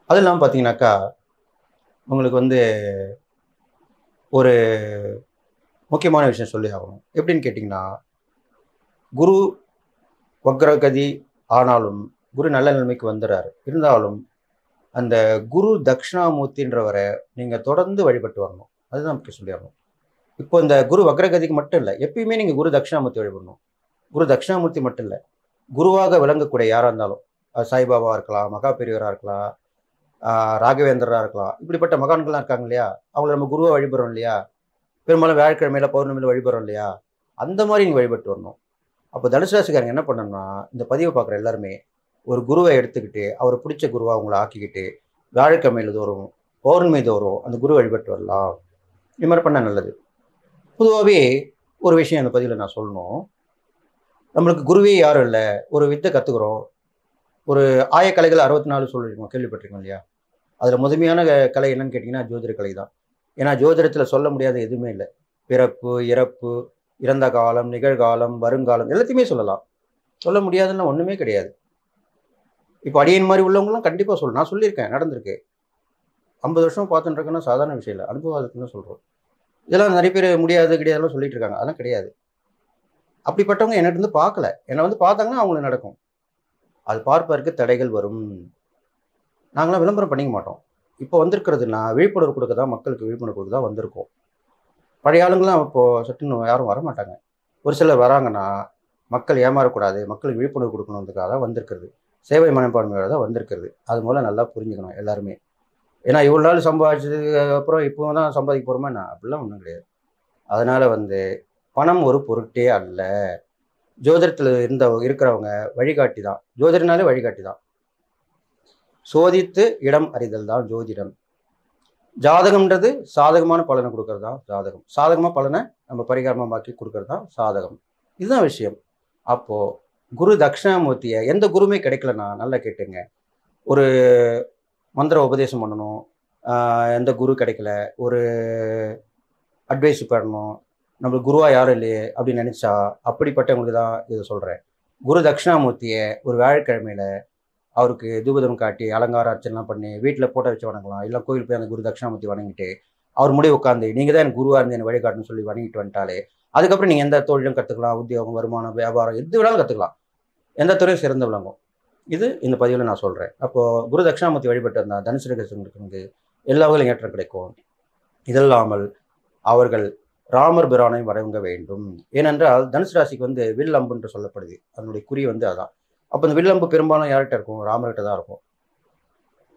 S5: அது இல்லாமல் பார்த்தீங்கன்னாக்கா உங்களுக்கு வந்து ஒரு முக்கியமான விஷயம் சொல்லி ஆகணும். எப்படின்னு கேட்டிங்கன்னா, குரு வக்ரகதி ஆனாலும் குரு நல்ல நிலைமைக்கு வந்துடுறாரு, இருந்தாலும் அந்த குரு தட்சிணாமூர்த்தின்றவரை நீங்கள் தொடர்ந்து வழிபட்டு வரணும், அதுதான் முக்கியம் சொல்லி ஆகணும். இப்போ இந்த குரு வக்ரகதிக்கு மட்டும் இல்லை, எப்பயுமே நீங்கள் குரு தட்சிணாமூர்த்தி வழிபடணும். குரு தட்சிணாமூர்த்தி மட்டும் இல்லை, குருவாக விளங்கக்கூடிய யாராக இருந்தாலும், சாய்பாபாவாக இருக்கலாம், மகா பெரியவராக இருக்கலாம், ராகவேந்திரராக இருக்கலாம், இப்படிப்பட்ட மகான்கள்லாம் இருக்காங்க இல்லையா, அவங்கள நம்ம குருவை வழிபடுறோம் இல்லையா, பெரும்பாலும் வியாழக்கிழமையில பௌர்ணமியில் வழிபடுறோம் இல்லையா, அந்த மாதிரி நீங்கள் வழிபட்டு வரணும். அப்போ தனுசு ராசிக்காரங்க என்ன பண்ணணும்னா, இந்த பதிவை பார்க்குற எல்லாருமே ஒரு குருவை எடுத்துக்கிட்டு, அவரை பிடிச்ச குருவாக அவங்கள ஆக்கிக்கிட்டு, வியாழக்கிழமையில் தோறும் பௌர்ணமி தோறும் அந்த குரு வழிபட்டு வரலாம். இது மாதிரி பண்ணால் நல்லது. பொதுவாகவே ஒரு விஷயம் இந்த பதிவில் நான் சொல்லணும், நம்மளுக்கு குருவே யாரும் இல்லை, ஒரு வித்தை கற்றுக்குறோம், ஒரு ஆயக்கலைகள் 64 சொல்லியிருக்கோம், கேள்விப்பட்டிருக்கோம் இல்லையா? அதில் முதன்மையான கலை என்னன்னு கேட்டிங்கன்னா ஜோதிட கலை தான். ஏன்னா ஜோதிடத்தில் சொல்ல முடியாத எதுவுமே இல்லை. பிறப்பு, இறப்பு, இறந்த காலம், நிகழ்காலம், வருங்காலம் எல்லாத்தையுமே சொல்லலாம். சொல்ல முடியாதுன்னா ஒன்றுமே கிடையாது. இப்போ அடியன் மாதிரி உள்ளவங்களாம் கண்டிப்பாக சொல்லணும். நான் சொல்லியிருக்கேன், நடந்திருக்கு. 50 வருஷம் பார்த்துட்டு இருக்கேன்னா சாதாரண விஷயம் இல்லை, அனுபவத்துக்கு தான் சொல்கிறோம். இதெல்லாம் நிறைய பேர் முடியாது கிடையாதுலாம் சொல்லிட்டு இருக்காங்க. அதெல்லாம் கிடையாது. அப்படிப்பட்டவங்க என்னட்டு வந்து பார்க்கல. என்னை வந்து பார்த்தாங்கன்னா அவங்களுக்கு நடக்கும். அது பார்ப்பதற்கு தடைகள் வரும். நாங்களாம் விளம்பரம் பண்ணிக்க மாட்டோம். இப்போ வந்திருக்கிறதுனா விழிப்புணர்வு கொடுக்க தான், மக்களுக்கு விழிப்புணர்வு கொடுக்க தான் வந்திருக்கோம். பழைய ஆளுங்களாம் இப்போது சட்டுன்னு யாரும் வரமாட்டாங்க. ஒரு சிலர் வராங்கன்னா மக்கள் ஏமாறக்கூடாது, மக்களுக்கு விழிப்புணர்வு கொடுக்கணுன்றதுக்காக தான் வந்திருக்கிறது. சேவை மனப்பான்மையோட தான் வந்திருக்கிறது. அது மூலம் நல்லா புரிஞ்சுக்கணும் எல்லாருமே. ஏன்னா இவ்வளோ நாள் சம்பாதிச்சதுக்கு அப்புறம் இப்போ தான் சம்பாதிக்க போகிறோமா என்ன? அப்படிலாம் ஒன்றும் கிடையாது. அதனால் வந்து பணம் ஒரு பொருட்டே அல்ல. ஜோதிடத்தில் இருக்கிறவங்க வழிகாட்டி தான். ஜோதிடனாலே வழிகாட்டி தான். சோதித்து இடம் அறிதல் தான் ஜோதிடம். ஜாதகம்ன்றது சாதகமான பலனை கொடுக்கறது தான் ஜாதகம். சாதகமான பலனை நம்ம பரிகாரமாக்கி கொடுக்கறது தான் சாதகம். இதுதான் விஷயம். அப்போது குரு தட்சிணாமூர்த்தியை எந்த குருமே கிடைக்கலன்னா நல்லா கேட்டுங்க. ஒரு மந்திர உபதேசம் பண்ணணும், எந்த குரு கிடைக்கல, ஒரு அட்வைஸ் பண்ணணும், நம்மளுக்கு குருவாக யாரும் இல்லையே அப்படின்னு நினச்சா அப்படிப்பட்டவங்களுக்கு தான் இதை சொல்கிறேன். குரு தட்சிணாமூர்த்தியை ஒரு வியாழக்கிழமையில் அவருக்கு தூபதம் காட்டி அலங்கார அர்ச்சனைலாம் பண்ணி வீட்டில் போட்டோ வச்சு வணங்கலாம். இல்லை கோயில் போய் அந்த குரு தட்சிணாமூர்த்தி வணங்கிட்டு அவர் முடிவு உட்காந்து நீங்கள் தான் எனக்கு குருவாக இருந்து எனக்கு வழிகாட்டுன்னு சொல்லி வணங்கிட்டு வந்துட்டாலே அதுக்கப்புறம் நீங்கள் எந்த தொழிலும் கற்றுக்கலாம். உத்தியோகம், வருமானம், வியாபாரம் எது வேணாலும் கற்றுக்கலாம். எந்த துறையும் சிறந்து விளங்கும். இது இந்த பதிவில் நான் சொல்கிறேன். அப்போது குரு தட்சிணாமூர்த்தி வழிபட்டு இருந்தால் தனுசு ராசிக்கு எல்லா வகையிலும் ஏற்றம் கிடைக்கும். இதல்லாமல் அவர்கள் ராமர் பிரானை வணங்க வேண்டும். ஏனென்றால் தனுசு ராசிக்கு வந்து வில் அம்புன்று சொல்லப்படுது. அதனுடைய குறி வந்து அதான். அப்போ இந்த வில்லம்பு பெரும்பாலும் யார்கிட்ட இருக்கும்? ராமர்கிட்ட தான் இருக்கும்.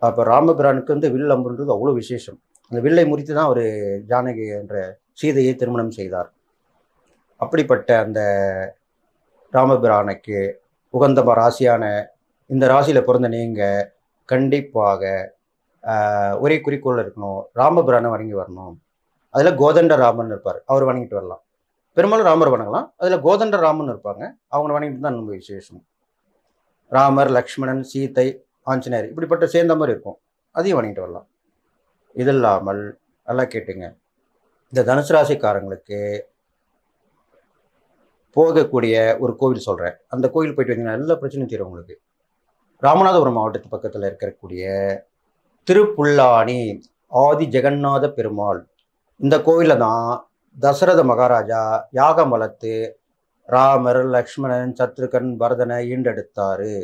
S5: அப்போ ராமபிரானுக்கு வந்து வில் அம்புன்றது அவ்வளோ விசேஷம். அந்த வில்லை முறித்து தான் அவர் ஜானகி என்ற சீதையை திருமணம் செய்தார். அப்படிப்பட்ட அந்த ராமபிரானுக்கு உகந்த ராசியான இந்த ராசியில் பிறந்த நீங்கள் கண்டிப்பாக ஒரே குறிக்கோள் இருக்கணும், ராமபிரானை வணங்கி வரணும். அதில் கோதண்ட ராமன் இருப்பார், அவர் வணங்கிட்டு வரலாம். பெரும்பாலும் ராமர் வணங்கலாம். அதில் கோதண்ட ராமன் இருப்பாங்க, அவங்க வணங்கிட்டு தான் ரொம்ப விசேஷம். ராமர், லக்ஷ்மணன், சீதை, ஆஞ்சநேயர் இப்படிப்பட்ட சேர்ந்த மாதிரி இருக்கும், அதையும் வணங்கிட்டு வரலாம். இது இல்லாமல் நல்லா கேட்டுங்க, இந்த தனுசு ராசிக்காரங்களுக்கு போகக்கூடிய ஒரு கோவில் சொல்கிறேன். அந்த கோவில் போயிட்டு வந்தீங்கன்னா எல்லா பிரச்சனையும் தீரும் உங்களுக்கு. ராமநாதபுரம் மாவட்டத்து பக்கத்தில் இருக்கக்கூடிய திருப்புல்லானி ஆதி ஜெகநாத பெருமாள், இந்த கோவிலில் தான் தசரத மகாராஜா யாகம் வளர்த்து ராமர், லக்ஷ்மணன், சத்ருகன், பரதனை ஈண்டெடுத்தாரு.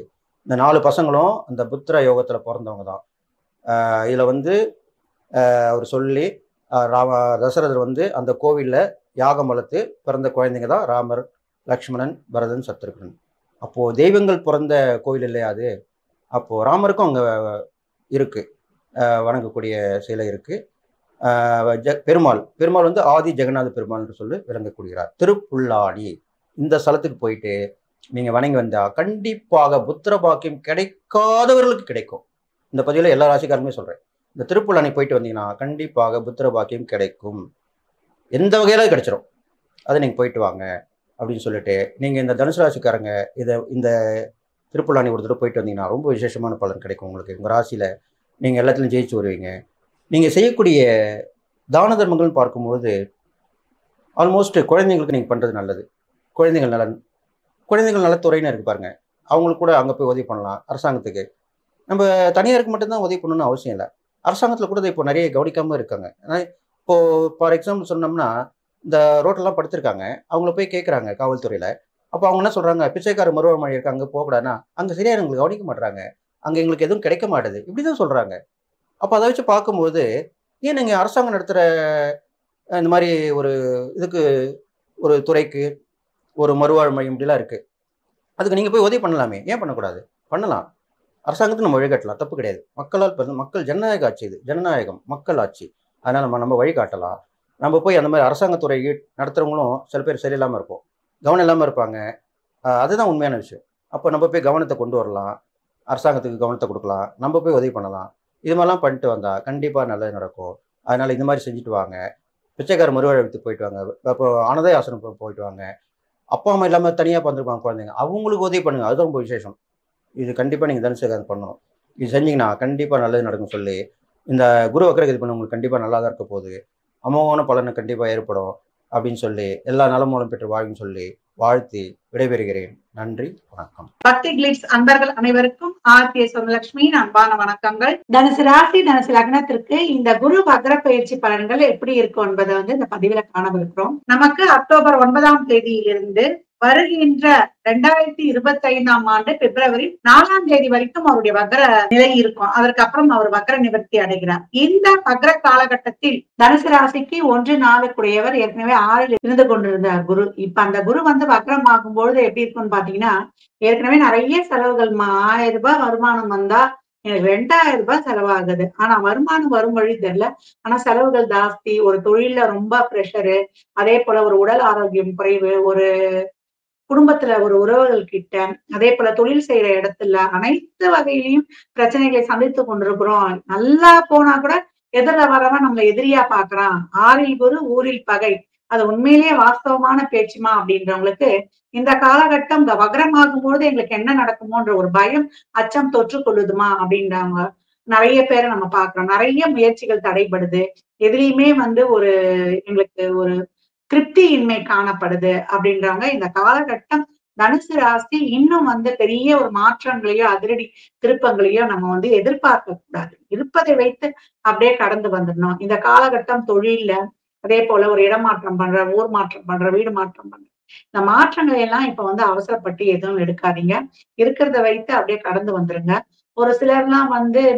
S5: இந்த 4 பசங்களும் அந்த புத்திர யோகத்தில் பிறந்தவங்க தான். இதில் வந்து அவர் சொல்லி தசரதர் வந்து அந்த கோவிலில் யாகம் வளர்த்து பிறந்த குழந்தைங்க தான் ராமர், லக்ஷ்மணன், பரதன், சத்ருகன். அப்போது தெய்வங்கள் பிறந்த கோவில் இல்லையா அது? அப்போது ராமருக்கும் அங்கே இருக்குது, வணங்கக்கூடிய சிலை இருக்குது. பெருமாள் வந்து ஆதி ஜெகநாத பெருமாள் என்று சொல்லி விளங்கக்கூடியார். திருப்புல்லானி இந்த ஸ்தலத்துக்கு போயிட்டு நீங்கள் வணங்கி வந்தால் கண்டிப்பாக புத்திர பாக்கியம் கிடைக்காதவர்களுக்கு கிடைக்கும். இந்த பதிவில் எல்லா ராசிக்காரருமே சொல்கிறேன். இந்த திருப்புல்லானி போயிட்டு வந்தீங்கன்னா கண்டிப்பாக புத்திர பாக்கியம் கிடைக்கும். எந்த வகையில கிடைச்சிடும், அதை நீங்கள் போயிட்டு வாங்க அப்படின்னு சொல்லிட்டு நீங்கள் இந்த தனுசு ராசிக்காரங்க இந்த திருப்புல்லானி ஒரு தடவை போயிட்டு வந்தீங்கன்னா ரொம்ப விசேஷமான பலன் கிடைக்கும் உங்களுக்கு. உங்கள் ராசியில் நீங்கள் எல்லாத்துலையும் ஜெயிச்சு வருவீங்க. நீங்கள் செய்யக்கூடிய தான தர்மங்கள்னு பார்க்கும்போது ஆல்மோஸ்ட் குழந்தைங்களுக்கு நீங்கள் பண்ணுறது நல்லது. குழந்தைகள் நலத்துறைன்னு இருக்குது பாருங்கள், அவங்களுக்கு கூட அங்கே போய் உதவி பண்ணலாம். அரசாங்கத்துக்கு நம்ம தனியாருக்கு மட்டும்தான் உதவி பண்ணணும்னு அவசியம் இல்லை. அரசாங்கத்தில் கூட இப்போ நிறைய கவனிக்காமல் இருக்காங்க. இப்போது ஃபார் எக்ஸாம்பிள் சொன்னோம்னா இந்த ரோட்டெல்லாம் படுத்திருக்காங்க, அவங்கள போய் கேட்குறாங்க காவல்துறையில். அப்போ அவங்க என்ன சொல்கிறாங்க, பிச்சைக்கார மருவமழை இருக்காங்க, அங்கே போகக்கூடாதுன்னா அங்கே சரியாக எங்களுக்கு கவனிக்க மாட்டுறாங்க, அங்கே எங்களுக்கு எதுவும் கிடைக்க மாட்டுது, இப்படி தான் சொல்கிறாங்க. அப்போ அதை வச்சு பார்க்கும்போது ஏன் நீங்கள் அரசாங்கம் நடத்துகிற இந்த மாதிரி ஒரு இதுக்கு, ஒரு துறைக்கு, ஒரு மறுவாழ்மை இப்படிலாம் இருக்குது, அதுக்கு நீங்கள் போய் உதவி பண்ணலாமே, ஏன் பண்ணக்கூடாது? பண்ணலாம். அரசாங்கத்துக்கு நம்ம வழிகாட்டலாம், தப்பு கிடையாது. மக்கள் ஜனநாயக ஆட்சி, இது ஜனநாயகம், மக்கள் ஆட்சி. அதனால் நம்ம வழிகாட்டலாம். நம்ம போய் அந்த மாதிரி அரசாங்கத்துறை நடத்துகிறவங்களும் சில பேர் சரியில்லாமல் இருக்கும், கவனம் இல்லாமல் இருப்பாங்க. அதுதான் உண்மையான விஷயம். அப்போ நம்ம போய் கவனத்தை கொண்டு வரலாம், அரசாங்கத்துக்கு கவனத்தை கொடுக்கலாம், நம்ம போய் உதவி பண்ணலாம். இது மாதிரிலாம் பண்ணிட்டு வந்தால் கண்டிப்பாக நல்லது நடக்கும். அதனால் இந்த மாதிரி செஞ்சுட்டு வாங்க. பிச்சைக்கார மறுவாழ்வுக்கு போயிட்டு வாங்க. அப்போ அனாதை ஆசிரமம் போயிட்டு வாங்க. அப்பா அம்மா இல்லாமல் தனியாக பார்த்துருப்பாங்க குழந்தைங்க, அவங்களுக்கு உதவி பண்ணுங்க, அதுதான் ரொம்ப விசேஷம். இது கண்டிப்பாக நீங்கள் தனுசு பண்ணணும். இது செஞ்சீங்கன்னா கண்டிப்பாக நல்லது நடக்கும் சொல்லி, இந்த குரு வக்ரகதி பண்ண உங்களுக்கு கண்டிப்பாக நல்லா தான் இருக்க போகுது. அமோகமான பலனை கண்டிப்பாக ஏற்படும் அப்படின்னு சொல்லி, எல்லா நலமூலம் பெற்று வாழ்ன்னு சொல்லி வாழ்த்தி விடைபெறுகிறேன். நன்றி, வணக்கம்.
S6: பக்தி கிளிட்ஸ் அன்பர்கள் அனைவருக்கும் ஆர்த்திய சுந்தலட்சுமியின் அன்பான வணக்கங்கள். தனுசு ராசி தனுசு லக்னத்திற்கு இந்த குரு வக்ர பயிற்சி பலன்கள் எப்படி இருக்கும் என்பதை இந்த பதிவுல காணவிருக்கிறோம். நமக்கு அக்டோபர் 9ஆம் தேதியிலிருந்து வருகின்ற 2025ஆம் ஆண்டு பிப்ரவரி 4ஆம் தேதி வரைக்கும் அவருடைய வக்ர நிலை இருக்கும். அதற்கப்புறம் அவர் வக்ர நிவர்த்தி அடைகிறார். இந்த வக்ர காலகட்டத்தில் தனுசு ராசிக்கு 1-4 ஏற்கனவே 6ல் இருந்து கொண்டிருந்தார் குரு. இப்ப அந்த குரு வக்ரம் ஆகும்பொழுது எப்படி இருக்கும்னு பாத்தீங்கன்னா, ஏற்கனவே நிறைய செலவுகள் 1000 ரூபாய் வருமானம் வந்தா எனக்கு 2000 ரூபாய் செலவாகுது. ஆனா வருமானம் வரும் வழி தெரியல. ஆனா செலவுகள் ஜாஸ்தி, ஒரு தொழில்ல ரொம்ப பிரஷரு, அதே போல ஒரு உடல் ஆரோக்கியம் குறைவு, ஒரு குடும்பத்துல ஒரு உறவுகள் கிட்ட, அதே போல தொழில் செய்யற இடத்துல அனைத்து வகையிலையும் பிரச்சனைகளை சந்தித்து கொண்டிருக்கிறோம். நல்லா போனா கூட எதிரில வரவன் நம்மள எதிரியா பாக்குறான். 6ல் குரு ஊரில் பகை. அது உண்மையிலேயே வாஸ்தவமான பேச்சுமா அப்படின்றவங்களுக்கு இந்த காலகட்டம் இந்த வக்ரமாகும் பொழுது எங்களுக்கு என்ன நடக்குமோன்ற ஒரு பயம், அச்சம் தொற்று கொள்ளுதுமா அப்படின்றவங்க நிறைய பேரை நம்ம பாக்குறோம். நிறைய முயற்சிகள் தடைபடுது. எதுலையுமே ஒரு எங்களுக்கு ஒரு திருப்தியின்மை காணப்படுது அப்படின்றவங்க இந்த காலகட்டம் தனுசு ராசி இன்னும் பெரிய ஒரு மாற்றங்களையோ அதிரடி திருப்பங்களையோ நம்ம எதிர்பார்க்க கூடாது. இருப்பதை வைத்து அப்படியே கடந்து வந்துடணும். இந்த காலகட்டம் தொழில்ல அதே போல ஒரு இடமாற்றம் பண்ற, ஊர் மாற்றம் பண்ற, வீடு மாற்றம் பண்ற, இந்த மாற்றங்களை எல்லாம் இப்ப அவசரப்பட்டு எதுவும் எடுக்காதீங்க. இருக்கிறத வைத்து அப்படியே கடந்து வந்துருங்க. ஒரு சிலர்லாம்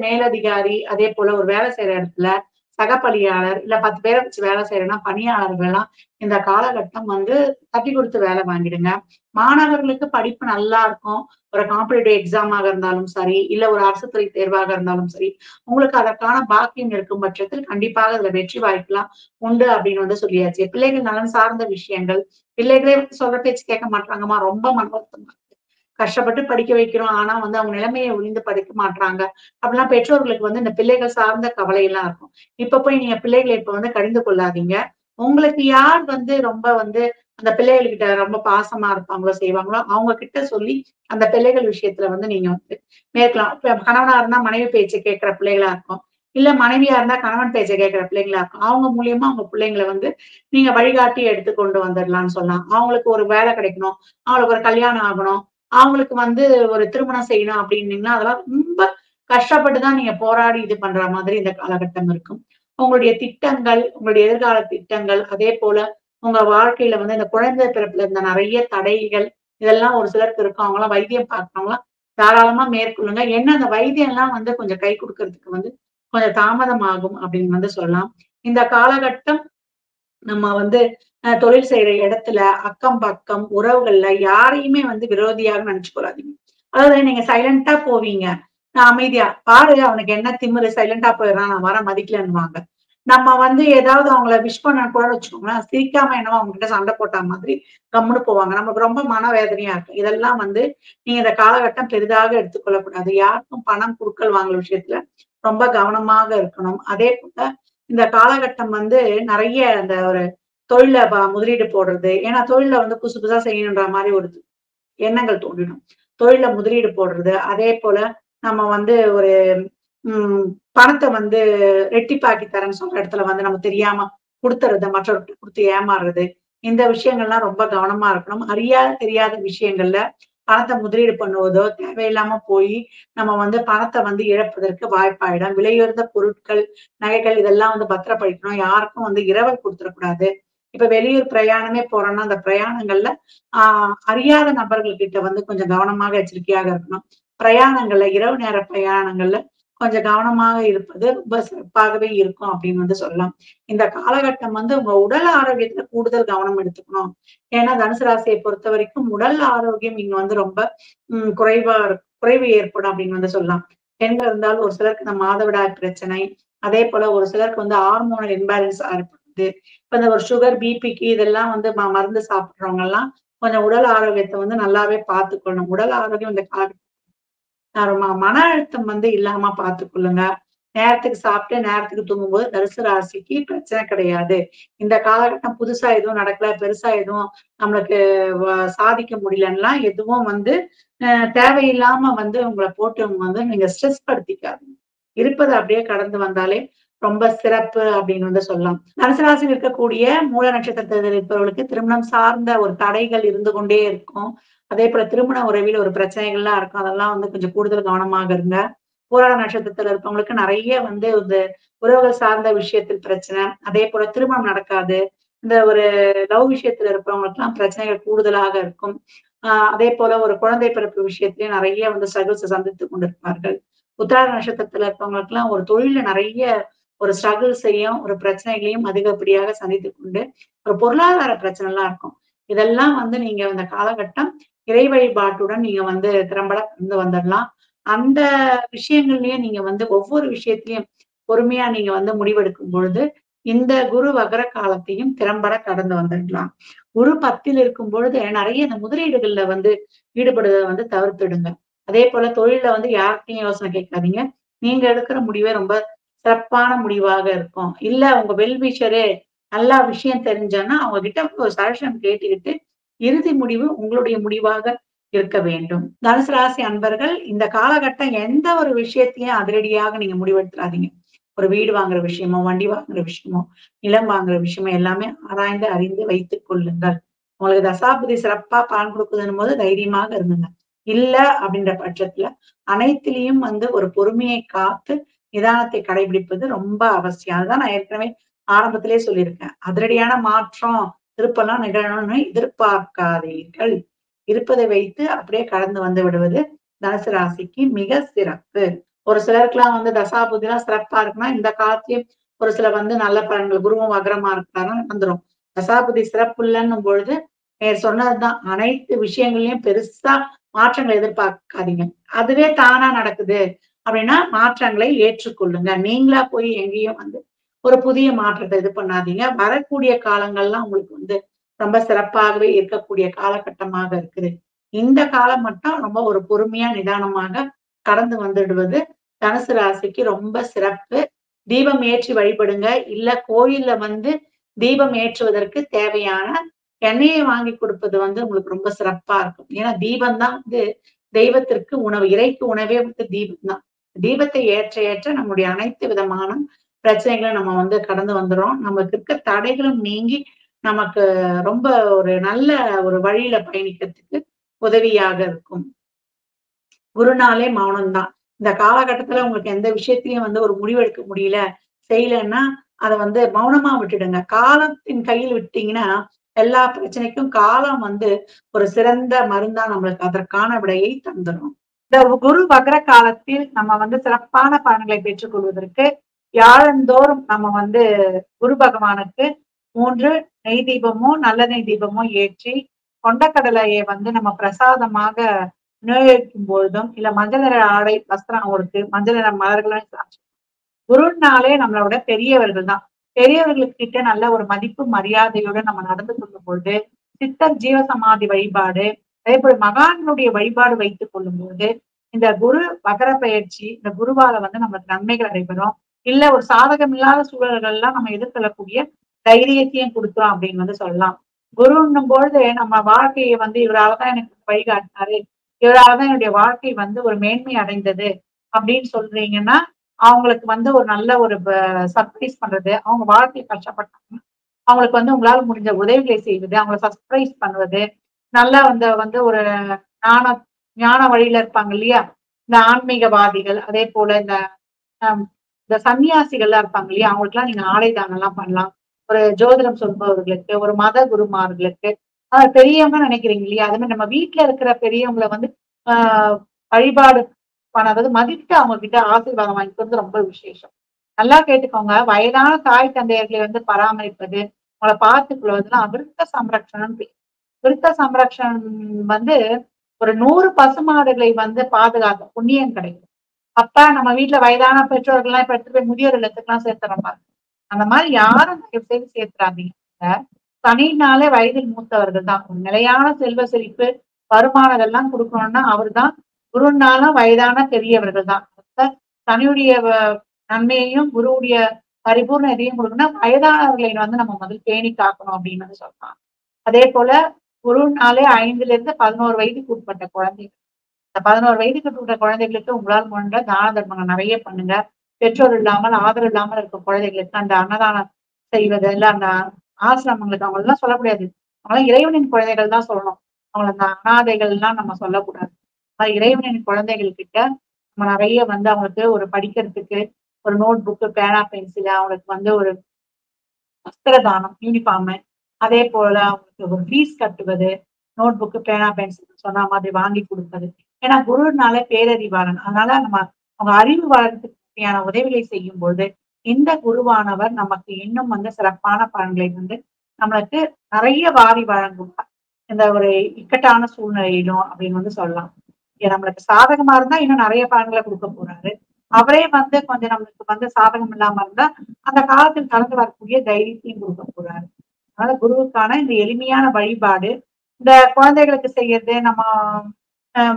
S6: மேலதிகாரி, அதே போல ஒரு வேலை செய்யற இடத்துல சக பணியாளர், இல்ல 10 பேரை வச்சு வேலை செய்யறேன்னா பணியாளர்கள் எல்லாம் இந்த காலகட்டம் தட்டி கொடுத்து வேலை வாங்கிடுங்க. மாணவர்களுக்கு படிப்பு நல்லா இருக்கும். ஒரு காம்படிட்டிவ் எக்ஸாமாக இருந்தாலும் சரி, இல்ல ஒரு அரசு துறை தேர்வாக இருந்தாலும் சரி, உங்களுக்கு அதற்கான பாக்கியம் இருக்கும் பட்சத்தில் கண்டிப்பாக அதுல வெற்றி வாய்ப்புலாம் உண்டு அப்படின்னு சொல்லியாச்சு. பிள்ளைகள் நலன் சார்ந்த விஷயங்கள், பிள்ளைகளே சொல்ற பேச்சு கேட்க மாட்டாங்கம்மா, ரொம்ப மன வருத்தமா இருக்கு, கஷ்டப்பட்டு படிக்க வைக்கிறோம், ஆனா அவங்க நிலைமையை உழிந்து படிக்க மாட்டாங்க அப்படிலாம் பெற்றோர்களுக்கு இந்த பிள்ளைகள் சார்ந்த கவலை எல்லாம் இருக்கும். இப்ப போய் நீங்க பிள்ளைகளை இப்ப கடிந்து கொள்ளாதீங்க. உங்களுக்கு யார் ரொம்ப அந்த பிள்ளைகள் கிட்ட ரொம்ப பாசமா இருப்பாங்களோ செய்வாங்களோ அவங்க கிட்ட சொல்லி அந்த பிள்ளைகள் விஷயத்துல நீங்க மேற்கலாம். இப்ப கணவனா இருந்தா மனைவி பேச்சை கேட்கிற பிள்ளைகளா இருக்கும், இல்ல மனைவியா இருந்தா கணவன் பேச்சை கேட்கிற பிள்ளைங்களா இருக்கும். அவங்க மூலியமா அவங்க பிள்ளைங்களை நீங்க வழிகாட்டி எடுத்து கொண்டு வந்துடலாம்னு சொல்லலாம். அவங்களுக்கு ஒரு வேலை கிடைக்கணும், அவங்களுக்கு ஒரு கல்யாணம் ஆகணும், அவங்களுக்கு ஒரு திருமணம் செய்யணும் அப்படின்னீங்கன்னா அதெல்லாம் ரொம்ப கஷ்டப்பட்டுதான் நீங்க போராடி இது பண்ற மாதிரி இந்த காலகட்டம் இருக்கும். உங்களுடைய திட்டங்கள், உங்களுடைய எதிர்கால திட்டங்கள், அதே போல உங்க வாழ்க்கையில இந்த குழந்தை பிறப்புல இருந்த நிறைய தடைகள் இதெல்லாம் ஒரு சிலருக்கு இருக்கும். அவங்களாம் வைத்தியம் பார்க்கறவங்களாம் தாராளமா மேற்கொள்ளுங்க. என்ன அந்த வைத்தியம் எல்லாம் கொஞ்சம் கை கொடுக்கறதுக்கு கொஞ்சம் தாமதம் ஆகும் அப்படின்னு சொல்லலாம். இந்த காலகட்டம் நம்ம தொழில் செய்யற இடத்துல அக்கம் பக்கம் உறவுகள்ல யாரையுமே விரோதியாக நினைச்சுக்கூடாதீங்க. அதாவது நீங்க சைலண்டா போவீங்க, நான் அமைதியா பாரு, அவனுக்கு என்ன திமிரு, சைலண்டா போயிடுறான், நான் வர மதிக்கலன்னுவாங்க. நம்ம ஏதாவது அவங்கள விஷ் பண்ண கூட வச்சுக்கோங்களேன், சிரிக்காம என்னவோ அவங்க கிட்ட சண்டை போட்ட மாதிரி கம்முன்னு போவாங்க. நமக்கு ரொம்ப மனவேதனையா இருக்கு. இதெல்லாம் நீங்க இந்த காலகட்டம் பெரிதாக எடுத்துக்கொள்ளக்கூடாது. யாருக்கும் பணம் குடுக்கல் வாங்கல் விஷயத்துல ரொம்ப கவனமாக இருக்கணும். அதே போல இந்த காலகட்டம் நிறைய அந்த ஒரு தொழில முதலீடு போடுறது, ஏன்னா தொழில புதுசு புதுசா செய்யணுன்ற மாதிரி ஒரு எண்ணங்கள் தோன்றிடும். தொழில முதலீடு போடுறது, அதே போல நம்ம ஒரு பணத்தை ரெட்டிப்பாக்கி தரேன்னு சொல்ற இடத்துல நம்ம தெரியாம கொடுத்துறது, மற்றவர்கிட்ட கொடுத்து ஏமாறுறது, இந்த விஷயங்கள்லாம் ரொம்ப கவனமா இருக்கணும். தெரியாத விஷயங்கள்ல பணத்தை முதலீடு பண்ணுவதோ தேவையில்லாம போய் நம்ம பணத்தை இழப்பதற்கு வாய்ப்பாயிடும். விலையுயர்ந்த பொருட்கள், நகைகள் இதெல்லாம் பத்திரப்படுத்தணும். யாருக்கும் இரவல் கொடுத்துடக்கூடாது. இப்ப வெளியூர் பிரயாணமே போறோம்னா அந்த பிரயாணங்கள்ல அறியாத நபர்கள் கிட்ட கொஞ்சம் கவனமாக எச்சரிக்கையாக இருக்கணும். பிரயாணங்கள்ல இரவு நேர பிரயாணங்கள்ல கொஞ்சம் கவனமாக இருப்பது ரொம்ப சிறப்பாகவே இருக்கும் அப்படின்னு சொல்லலாம். இந்த காலகட்டம் உங்க உடல் ஆரோக்கியத்துல கூடுதல் கவனம் எடுத்துக்கணும். ஏன்னா தனுசு ராசியை பொறுத்த வரைக்கும் உடல் ஆரோக்கியம் இங்க ரொம்ப குறைவு ஏற்படும் அப்படின்னு சொல்லலாம். பெண்கள் இருந்தாலும் ஒரு சிலருக்கு இந்த மாதவிடாய் பிரச்சனை, அதே போல ஒரு சிலருக்கு ஹார்மோனல் இன்பேலன்ஸ் ஏற்படுது. இப்ப இந்த ஒரு சுகர், பிபிக்கு இதெல்லாம் மருந்து சாப்பிடுறவங்க எல்லாம் கொஞ்சம் உடல் ஆரோக்கியத்தை நல்லாவே பார்த்துக்கணும். உடல் ஆரோக்கியம் இந்த காலகட்டம் மன அழுத்தம் இல்லாம பார்த்துக்கொள்ளுங்க. நேரத்துக்கு சாப்பிட்டு நேரத்துக்கு தூங்கும்போது தனுசு ராசிக்கு பிரச்சனை கிடையாது. இந்த காலகட்டம் புதுசா எதுவும் நடக்கல, பெருசா எதுவும் நம்மளுக்கு சாதிக்க முடியலன்னா எதுவும் வந்து தேவையில்லாம வந்து உங்களை போட்டு வந்து நீங்க ஸ்ட்ரெஸ் படுத்திக்காதீங்க. இருப்பதை அப்படியே கடந்து வந்தாலே ரொம்ப சிறப்பு அப்படின்னு வந்து சொல்லலாம். தனுசு ராசியில் இருக்கக்கூடிய மூல நட்சத்திரத்தில் இருப்பவர்களுக்கு திருமணம் சார்ந்த ஒரு தடைகள் இருந்து கொண்டே இருக்கும். அதே போல திருமண உறவில் ஒரு பிரச்சனைகள்லாம் இருக்கும். அதெல்லாம் வந்து கொஞ்சம் கூடுதல் கவனமாக இருங்க. பூராட நட்சத்திரத்துல இருப்பவங்களுக்கு நிறைய வந்து இந்த உறவுகள் சார்ந்த விஷயத்தில் பிரச்சனை. அதே போல திருமணம் நடக்காது. இந்த ஒரு லவ் விஷயத்துல இருப்பவங்களுக்கு எல்லாம் பிரச்சனைகள் கூடுதலாக இருக்கும். அதே போல ஒரு குழந்தை பிறப்பு விஷயத்திலேயே நிறைய வந்து ஸ்ட்ரகிள்ஸ் சந்தித்துக் கொண்டிருப்பார்கள். உத்திராட நட்சத்திரத்துல இருக்கவங்களுக்கு எல்லாம் ஒரு தொழில நிறைய ஒரு ஸ்ட்ரகிள்ஸையும் ஒரு பிரச்சனைகளையும் அதிகப்படியாக சந்தித்துக் கொண்டு ஒரு பொருளாதார பிரச்சனை எல்லாம் இருக்கும். இதெல்லாம் வந்து நீங்க அந்த காலகட்டம் இறை வழிபாட்டுடன் நீங்க வந்து திறம்பட கொண்டு வந்துடலாம். அந்த விஷயங்கள்லயே நீங்க வந்து ஒவ்வொரு விஷயத்திலயும் பொறுமையா நீங்க வந்து முடிவெடுக்கும் பொழுது இந்த குரு வக்ர காலத்தையும் திறம்பட கடந்து வந்துடலாம். குரு 10ல் இருக்கும் பொழுது நிறைய இந்த முதலீடுகள்ல வந்து ஈடுபடுவதை வந்து தவிர்த்துடுங்க. அதே போல தொழில வந்து யார்கிட்டையும் யோசனை கேட்காதீங்க. நீங்க எடுக்கிற முடிவே ரொம்ப சிறப்பான முடிவாக இருக்கும். இல்ல உங்க வெல்விஷரே நல்லா விஷயம் தெரிஞ்சோன்னா அவங்க கிட்ட ஒரு சஜஷன் கேட்டுக்கிட்டு இறுதி முடிவு உங்களுடைய முடிவாக இருக்க வேண்டும். தனுசு ராசி அன்பர்கள் இந்த காலகட்டம் எந்த ஒரு விஷயத்தையும் அதிரடியாக நீங்க முடிவெடுத்துறாதீங்க. ஒரு வீடு வாங்குற விஷயமோ, வண்டி வாங்குற விஷயமோ, நிலம் வாங்குற விஷயமோ எல்லாமே ஆராய்ந்து அறிந்து வைத்துக் கொள்ளுங்கள். உங்களுக்கு தசாபுதி சிறப்பா பலன் கொடுக்குதுன்னும் போது தைரியமாக இருந்துங்க. இல்ல அப்படின்ற பட்சத்துல அனைத்திலையும் வந்து ஒரு பொறுமையை காத்து நிதானத்தை கடைபிடிப்பது ரொம்ப அவசியம். அதுதான் நான் ஏற்கனவே ஆரம்பத்திலே சொல்லியிருக்கேன். அதிரடியான மாற்றம் திருப்பெல்லாம் நிகழணும்னு எதிர்பார்க்காதீர்கள். இருப்பதை வைத்து அப்படியே கடந்து வந்து விடுவது தனுசு ராசிக்கு மிக சிறப்பு. ஒரு சிலருக்குலாம் வந்து தசாபுதிலாம் சிறப்பா இருக்குன்னா இந்த காலத்திலயும் ஒரு சில வந்து நல்ல பலன்கள் குருவும் வக்ரமா இருக்கிறாருன்னா நடந்துரும். தசாபுதி சிறப்பு இல்லைன்னும் பொழுது சொன்னதுதான் அனைத்து விஷயங்களையும் பெருசா மாற்றங்களை எதிர்பார்க்காதீங்க. அதுவே தானா நடக்குது அப்படின்னா மாற்றங்களை ஏற்றுக்கொள்ளுங்க. நீங்களா போய் எங்கேயும் வந்து ஒரு புதிய மாற்றத்தை இது பண்ணாதீங்க. வரக்கூடிய காலங்கள்லாம் உங்களுக்கு வந்து ரொம்ப சிறப்பாகவே இருக்கக்கூடிய காலகட்டமாக இருக்குது. இந்த காலம் மட்டும் ரொம்ப ஒரு பொறுமையா நிதானமாக கடந்து வந்துடுவது தனுசு ராசிக்கு ரொம்ப சிறப்பு. தீபம் ஏற்றி வழிபடுங்க. இல்ல கோயில்ல வந்து தீபம் ஏற்றுவதற்கு தேவையான எண்ணெயை வாங்கி கொடுப்பது வந்து உங்களுக்கு ரொம்ப சிறப்பா இருக்கும். ஏன்னா தீபம் தான் வந்து தெய்வத்திற்கு உணவு, இறைக்கு உணவே வந்து தீபம் தான். தீபத்தை ஏற்ற ஏற்ற நம்முடைய அனைத்து விதமான பிரச்சனைகளை நம்ம வந்து கடந்து வந்துடும். நமக்கு இருக்க தடைகளும் நீங்கி நமக்கு ரொம்ப ஒரு நல்ல ஒரு வழியில பயணிக்கிறதுக்கு உதவியாக இருக்கும். குருநாளே மௌனம்தான். இந்த காலகட்டத்துல உங்களுக்கு எந்த விஷயத்திலயும் வந்து ஒரு முடிவெடுக்க முடியல, செய்யலைன்னா அதை வந்து மௌனமா விட்டுடுங்க. காலத்தின் கையில் விட்டீங்கன்னா எல்லா பிரச்சனைக்கும் காலம் வந்து ஒரு சிறந்த மருந்தா நம்மளுக்கு அதற்கான விடையை தந்துடும். இந்த குரு வக்ர காலத்தில் நம்ம வந்து சிறப்பான பலன்களை பெற்றுக் கொள்வதற்கு வியாழந்தோறும் நம்ம வந்து குரு பகவானுக்கு 3 நெய் தீபமோ நல்லெண்ணெய் தீபமோ ஏற்றி கொண்டக்கடலையை வந்து நம்ம பிரசாதமாக விநியோகிக்கும் பொழுதும் இல்ல மஞ்சள் நிற ஆடை வஸ்திரம் அவருக்கு மஞ்சள் நிற மலர்களும் சாட்சி. குருனாலே நம்மளோட பெரியவர்கள் தான். பெரியவர்களுக்கிட்ட நல்ல ஒரு மதிப்பு மரியாதையோட நம்ம நடந்து கொள்ளும் பொழுது சித்தர் ஜீவசமாதி வழிபாடு அதே போல மகான்களுடைய வழிபாடு வைத்துக் கொள்ளும் பொழுது இந்த குரு வக்ர பயிற்சி இந்த குருவால வந்து நமக்கு நன்மைகள் நடைபெறும். இல்ல ஒரு சாதகம் இல்லாத சூழல்கள் எல்லாம் நம்ம எதிர்கொள்ளக்கூடிய தைரியத்தையும் கொடுக்குறோம் அப்படின்னு வந்து சொல்லலாம். குருன்னும் பொழுது நம்ம வாழ்க்கையை வந்து இவரால்தான் எனக்கு வழிகாட்டினாரு, இவரால்தான் என்னுடைய வாழ்க்கை வந்து ஒரு மேன்மை அடைந்தது அப்படின்னு சொல்றீங்கன்னா அவங்களுக்கு வந்து ஒரு நல்ல ஒரு சர்ப்ரைஸ் பண்றது, அவங்க வாழ்க்கையை கஷ்டப்பட்டாங்க அவங்களுக்கு வந்து உங்களால முடிஞ்ச உதவிகளை செய்வது, அவங்களை சர்ப்ரைஸ் பண்ணுவது, நல்லா வந்து ஒரு ஞான ஞான வழியில இருப்பாங்க இல்லையா, இந்த ஆன்மீகவாதிகள் அதே போல இந்த சன்னியாசிகள்லாம் இருப்பாங்க இல்லையா, அவங்களுக்கு எல்லாம் நீங்க ஆடை தானம் எல்லாம் பண்ணலாம். ஒரு ஜோதிடம் சொல்பவர்களுக்கு, ஒரு மத குருமார்களுக்கு, பெரியவங்க நினைக்கிறீங்க இல்லையா, அது மாதிரி நம்ம வீட்டுல இருக்கிற பெரியவங்களை வந்து வழிபாடு அதாவது மதித்து அவங்க கிட்ட ஆசீர்வாதம் வாங்கிக்கிறது ரொம்ப விசேஷம். நல்லா கேட்டுக்கோங்க. வயதான தாய் தந்தையர்களை வந்து பராமரிப்பது, அவங்களை பார்த்துக் கொள்வதெல்லாம் விருத்த சம்ரக்ஷணம். விருத்த சம்ரக்ஷணம் வந்து ஒரு 100 பசுமாடுகளை வந்து பாதுகாக்க புண்ணியம் கிடைக்கும். அப்ப நம்ம வீட்டுல வயதான பெற்றோர்கள்லாம் இப்ப எடுத்துட்டு போய் முதியோர் இல்லத்துக்குலாம் சேர்த்துறோம் பாருங்க. அந்த மாதிரி யாரும் தயவு செய்து சேர்த்துறாதீங்க. சனினாலே வயதில் மூத்தவர்கள் தான். ஒரு நிலையான செல்வ செழிப்பு வருமானம் எல்லாம் கொடுக்கணும்னா அவர் தான். குருனாலும் வயதான பெரியவர்கள் தான். சனியுடைய நன்மையையும் குருவுடைய பரிபூர்ண இதையும் கொடுக்கணும். வயதானவர்களை நம்ம முதல் பேணி காக்கணும் அப்படின்னு சொல்லலாம். அதே போல குருனாலே 5 to 11 வயதுக்கு உட்பட்ட குழந்தைகள், இந்த 11 வயதுக்கு உட்பட்ட குழந்தைகளுக்கு உங்களால் முடிந்த தான தர்மங்கள் நிறைய பண்ணுங்க. பெற்றோர் இல்லாமல் ஆதரவு இல்லாமல் இருக்க குழந்தைகளுக்கு அந்த அன்னதானம் செய்வது, இல்ல அந்த ஆசிரமங்களுக்கு அவங்களெல்லாம் சொல்லக்கூடாது. அவங்களாம் இறைவனின் குழந்தைகள் தான் சொல்லணும். அவங்கள அந்த அனாதைகள் எல்லாம் நம்ம சொல்லக்கூடாது. இறைவனின் குழந்தைகள் கிட்ட நம்ம நிறைய அவங்களுக்கு ஒரு படிக்கிறதுக்கு ஒரு நோட் புக்கு, பேனா, பென்சில், அவங்களுக்கு ஒரு வஸ்திர தானம், யூனிஃபார்ம், அதே போல அவங்களுக்கு ஒரு ஃபீஸ் கட்டுவது, நோட் புக்கு, பேனா, பென்சில் சொன்ன மாதிரி வாங்கி கொடுப்பது. ஏன்னா குருனால பேரறிவாளன். அதனால நம்ம அவங்க அறிவு வளர்றதுக்கு தேவையான உதவிகளை செய்யும் பொழுது இந்த குருவானவர் நமக்கு இன்னும் சிறப்பான பலன்களை நம்மளுக்கு நிறைய வாரி வழங்குவார். இந்த ஒரு இக்கட்டான சூழ்நிலையிலும் அப்படின்னு சொல்லலாம். நம்மளுக்கு சாதகமா இருந்தா இன்னும் நிறைய பலன்களை கொடுக்க போறாரு. அவரே கொஞ்சம் நம்மளுக்கு சாதகம் இல்லாம இருந்தா அந்த காலத்தில் கலந்து வரக்கூடிய தைரியத்தையும் கொடுக்க போறாரு. அதனால குருவுக்கான இந்த எளிமையான வழிபாடு, இந்த குழந்தைகளுக்கு செய்யறது, நம்ம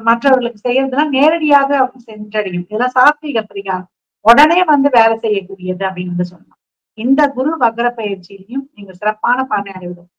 S6: மற்றவர்களுக்கு செய்யறதுலாம் நேரடியாக சென்றடையும். இதெல்லாம் சாத்வீக பரிகாரம், உடனே வேலை செய்யக்கூடியது அப்படின்னு சொல்லலாம். இந்த குரு வக்ர பயிற்சியிலையும் நீங்க சிறப்பான பலனை அடைவதற்கு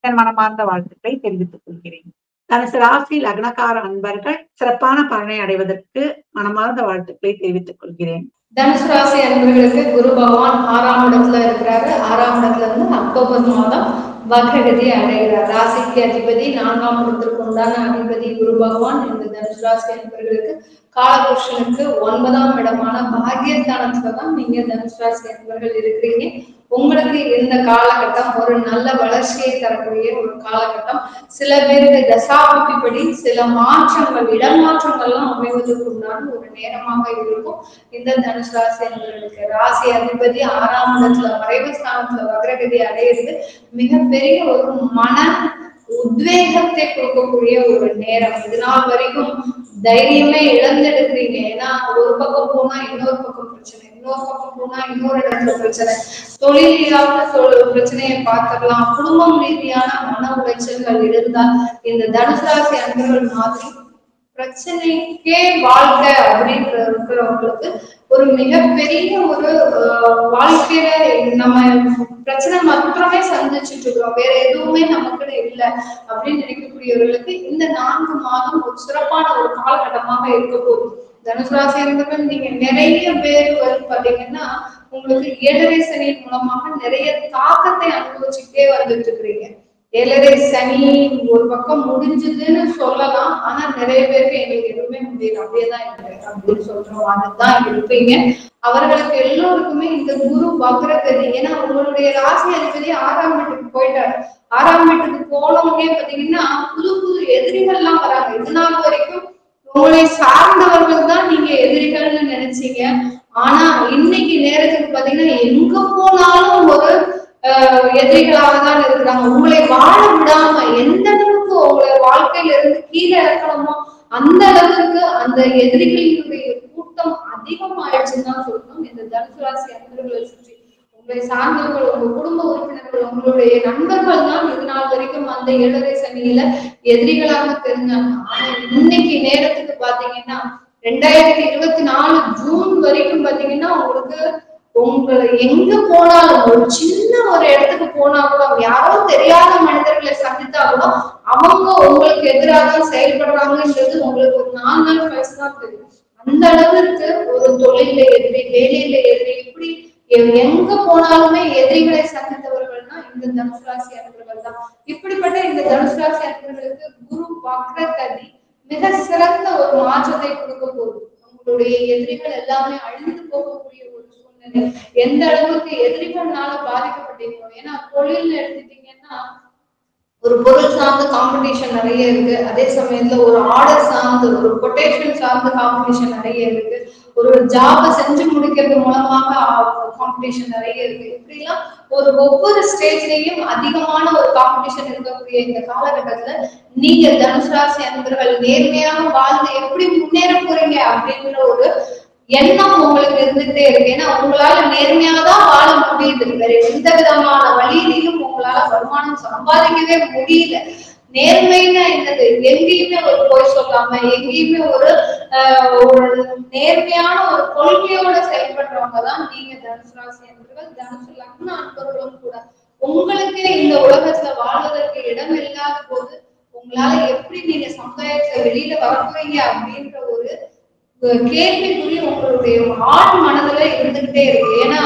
S6: என் மனமார்ந்த வாழ்த்துக்களை தெரிவித்துக் கொள்கிறேன். தனுசு ராசி லக்னக்கார அன்பர்கள் சிறப்பான பலனை அடைவதற்கு மனமார்ந்த வாழ்த்துக்களை தெரிவித்துக் கொள்கிறேன்.
S7: தனுசு ராசி அன்பர்களுக்கு குரு பகவான் 6ஆம் இடத்துல இருக்கிறாரு. 6ஆம் இடத்துல இருந்து அக்டோபர் மாதம் வக்ரகதி அடைகிறார். ராசிக்கு அதிபதி, 4ஆம் இடத்திற்கு உண்டான அதிபதி குரு பகவான். இந்த தனுசு ராசி அன்பர்களுக்கு காலபுருஷனுக்கு 9ஆம் இடமான பாக்கியஸ்தானத்துல தான் நீங்க தனுசு ராசி அன்பர்கள் இருக்கிறீங்க. உங்களுக்கு இந்த காலகட்டம் ஒரு நல்ல வளர்ச்சியை தரக்கூடிய ஒரு காலகட்டம். சில பேருக்கு தசாபுத்திப்படி சில மாற்றங்கள், இடமாற்றங்கள்லாம் அமைவதற்கு உண்டான ஒரு நேரமாக இருக்கும் இந்த தனுசு ராசி அன்பர்களுக்கு. ராசி அதிபதி 6ஆம் இடத்துல மறைவு ஸ்தானத்துல வக்ரகதி அடையிறது மிகப்பெரிய ஒரு மன உத்வேகத்தை கொடுக்கக்கூடிய ஒரு நேரம். இதனால் வரைக்கும் தைரியமே இழந்தெடுக்கிறீங்க. ஏன்னா ஒரு பக்கம் போனா இன்னொரு பக்கம் பிரச்சனை, இன்னொரு பக்கம் போனா இன்னொரு இடத்துல பிரச்சனை, தொழில் ரீதியான பிரச்சனையை பார்த்துக்கலாம். குடும்பம் ரீதியான மன உளைச்சல்கள் இருந்தால் இந்த தனுசு ராசி அன்பர்கள் மாதிரி பிரச்சனைக்கே வாழ்க்கை அப்படின்ற இருக்கிறவங்களுக்கு ஒரு மிகப்பெரிய ஒரு வாழ்க்கையில நம்ம பிரச்சனை மாத்திரமே சந்திச்சுட்டு இருக்கிறோம், வேற எதுவுமே நமக்கு இல்லை அப்படின்னு நினைக்கக்கூடியவர்களுக்கு இந்த 4 மாதம் ஒரு சிறப்பான ஒரு காலகட்டமாக இருக்க போகுது. தனுசு ராசி அன்பர்கள் நீங்க நிறைய பேர் பாத்தீங்கன்னா உங்களுக்கு 7.5 சனியின் மூலமாக நிறைய தாக்கத்தை அனுபவிச்சுக்கிட்டே வந்துட்டு இருக்கிறீங்க. 7.5 சனி ஒரு பக்கம் முடிஞ்சதுன்னு சொல்லலாம், ஆனா நிறைய பேருக்கு எங்களுக்கு எதுவுமே முடியல, அப்படியேதான் இருக்கு அப்படின்னு சொல்றோம். அதுதான் இருப்பீங்க. அவர்களுக்கு எல்லோருக்குமே இந்த குரு வக்ரகதி, ஏன்னா உங்களுடைய ராசி அதிபதி 6ஆம் வீட்டுக்கு போயிட்டாரு. 6ஆம் வீட்டுக்கு போனவங்க பாத்தீங்கன்னா புது புது எதிரிகள் எல்லாம் வராங்க. இதனால வரைக்கும் உங்களை சார்ந்தவர்கள் தான் நீங்க எதிரிகள்னு நினைச்சீங்க. ஆனா இன்னைக்கு நேரத்துக்கு பாத்தீங்கன்னா எங்க போனாலும் ஒரு எதிரிகளாக தான் இருக்கிறாங்க. உங்களை வாழ விடாம எந்த அளவுக்கு உங்களை வாழ்க்கையில இருந்து கீழே இறக்கணுமோ அந்த அளவுக்கு அந்த எதிரிகளினுடைய கூட்டம் அதிகமாயிடுச்சுன்னு தான் சொல்லணும். இந்த தனுசு ராசி அன்பர்களை சுற்றி உங்களை சார்ந்தவர்கள், உங்க குடும்ப உறுப்பினர்கள், உங்களுடைய நண்பர்கள் தான் இது நாள் வரைக்கும் அந்த 7.5 சனியில எதிரிகளாக தெரிஞ்சாங்க. ஆனா இன்னைக்கு நேரத்துக்கு பாத்தீங்கன்னா 2024 ஜூன் வரைக்கும் பாத்தீங்கன்னா உங்களுக்கு உங்களை எங்க போனாலும் ஒரு சின்ன ஒரு இடத்துக்கு போனா கூட யாரோ தெரியாத மனிதர்களை சந்தித்தா கூட அவங்க உங்களுக்கு எதிராக செயல்படுறாங்கன்றது உங்களுக்கு ஒரு 4 நாள் கழிச்சுதான் தெரியும். அந்த அளவுக்கு ஒரு தொழில எதிரி, வேலையில எதிரி, இப்படி எங்க போனாலுமே எதிரிகளை சந்தித்தவர்கள்னா இந்த தனுசு ராசி அன்பர்கள் தான். இப்படிப்பட்ட இந்த தனுசு ராசி அன்பர்களுக்கு குரு வக்ரகதி மிக சிறந்த ஒரு மாற்றத்தை கொடுக்க போகுது. உங்களுடைய எதிரிகள் எல்லாமே அழிந்து போகக்கூடிய ஒரு சூழ்நிலை. எந்த அளவுக்கு எதிரிகள்னால பாதிக்கப்பட்டீங்களோ, ஏன்னா தொழில் எடுத்துட்டீங்கன்னா ஒரு பொருள் சார்ந்த காம்படிஷன் நிறைய இருக்கு. அதே சமயத்துல ஒரு ஆர்டர் சார்ந்து, ஒரு கொட்டேஷன் சார்ந்த காம்படிஷன் நிறைய இருக்கு. ஒரு ஜாபை செஞ்சு முடிக்கிறது மூலமாக காம்படிஷன் நிறைய இருக்கு. இப்படிலாம் ஒவ்வொரு ஸ்டேஜ்லயும் அதிகமான ஒரு காம்படிஷன் இருக்கக்கூடிய இந்த காலகட்டத்துல நீங்க தனுசு ராசி அன்பர்கள் நேர்மையாக வாழ்ந்து எப்படி முன்னேற போறீங்க அப்படிங்கிற ஒரு எண்ணம் உங்களுக்கு இருந்துகிட்டே இருக்கு. ஏன்னா உங்களால நேர்மையாதான் வாழ முடியுது, வேற எந்த விதமான வழியிலையும் உங்களால வருமானம் சம்பாதிக்கவே முடியல. நேர்மைன்னா என்னது? எங்கேயுமே ஒரு பொய் சொல்லாம, எங்கேயுமே ஒரு நேர்மையான ஒரு கொள்கையோட செயல்படுறவங்க தான் நீங்க தனுசு ராசி என்பவர்கள், தனுசு லக்ன அன்பர்களும் கூட. உங்களுக்கு இந்த உலகத்துல வாழ்வதற்கு இடம் இல்லாத போது உங்களால எப்படி நீங்க சமுதாயத்துல வெளியில வரப்போறீங்க அப்படின்ற ஒரு கேள்விக்குறி உங்களுடைய ஆழ் மனதுல இருந்துகிட்டே இருக்கு. ஏன்னா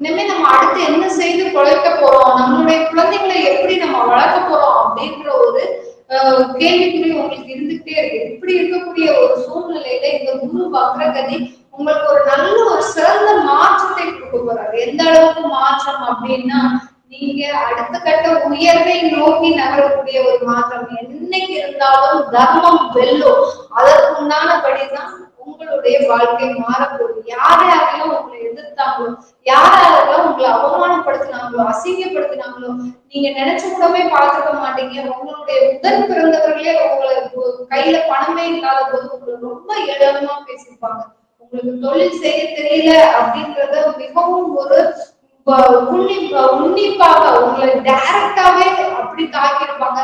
S7: இனிமே நம்ம அடுத்து என்ன செய்து குறைக்க போறோம், நம்மளுடைய குழந்தைகளை எப்படி நம்ம வளர்க்க போறோம் அப்படின்ற ஒரு கேள்விக்குறி உங்களுக்கு இருந்துகிட்டே இருக்கு. இப்படி இருக்கக்கூடிய ஒரு சூழ்நிலையில இந்த குரு வக்ரகதி உங்களுக்கு ஒரு நல்ல ஒரு சிறந்த மாற்றத்தை கொடுக்க போறாரு. எந்த அளவுக்கு மாற்றம் அப்படின்னா, நீங்க அடுத்த கட்ட உயர்வை நோக்கி நகரக்கூடிய ஒரு மாற்றம். என்னைக்கு இருந்தாலும் தர்மம் வெல்லும். அதற்கு உண்டானபடிதான் உங்களுடைய வாழ்க்கை மாறப்போகுது. யார் யாரெல்லாம் உங்களை எதிர்த்தாங்களோ, யார் யாரெல்லாம் உங்களை அவமானப்படுத்தினாங்களோ, அசிங்கப்படுத்தினாங்களோ, நீங்க நினைச்சு கூடவே பார்த்துக்க மாட்டீங்க. உங்களுடைய உடன் பிறந்தவர்களே உங்களை கையில பணமே இல்லாத போது உங்களை ரொம்ப ஏளனமா பேசியிருப்பாங்க. உங்களுக்கு தொழில் செய்ய தெரியல அப்படின்றத மிகவும் ஒரு உன்னிப்பாக உங்களை டைரக்டாவே அப்படி தாக்கியிருப்பாங்க.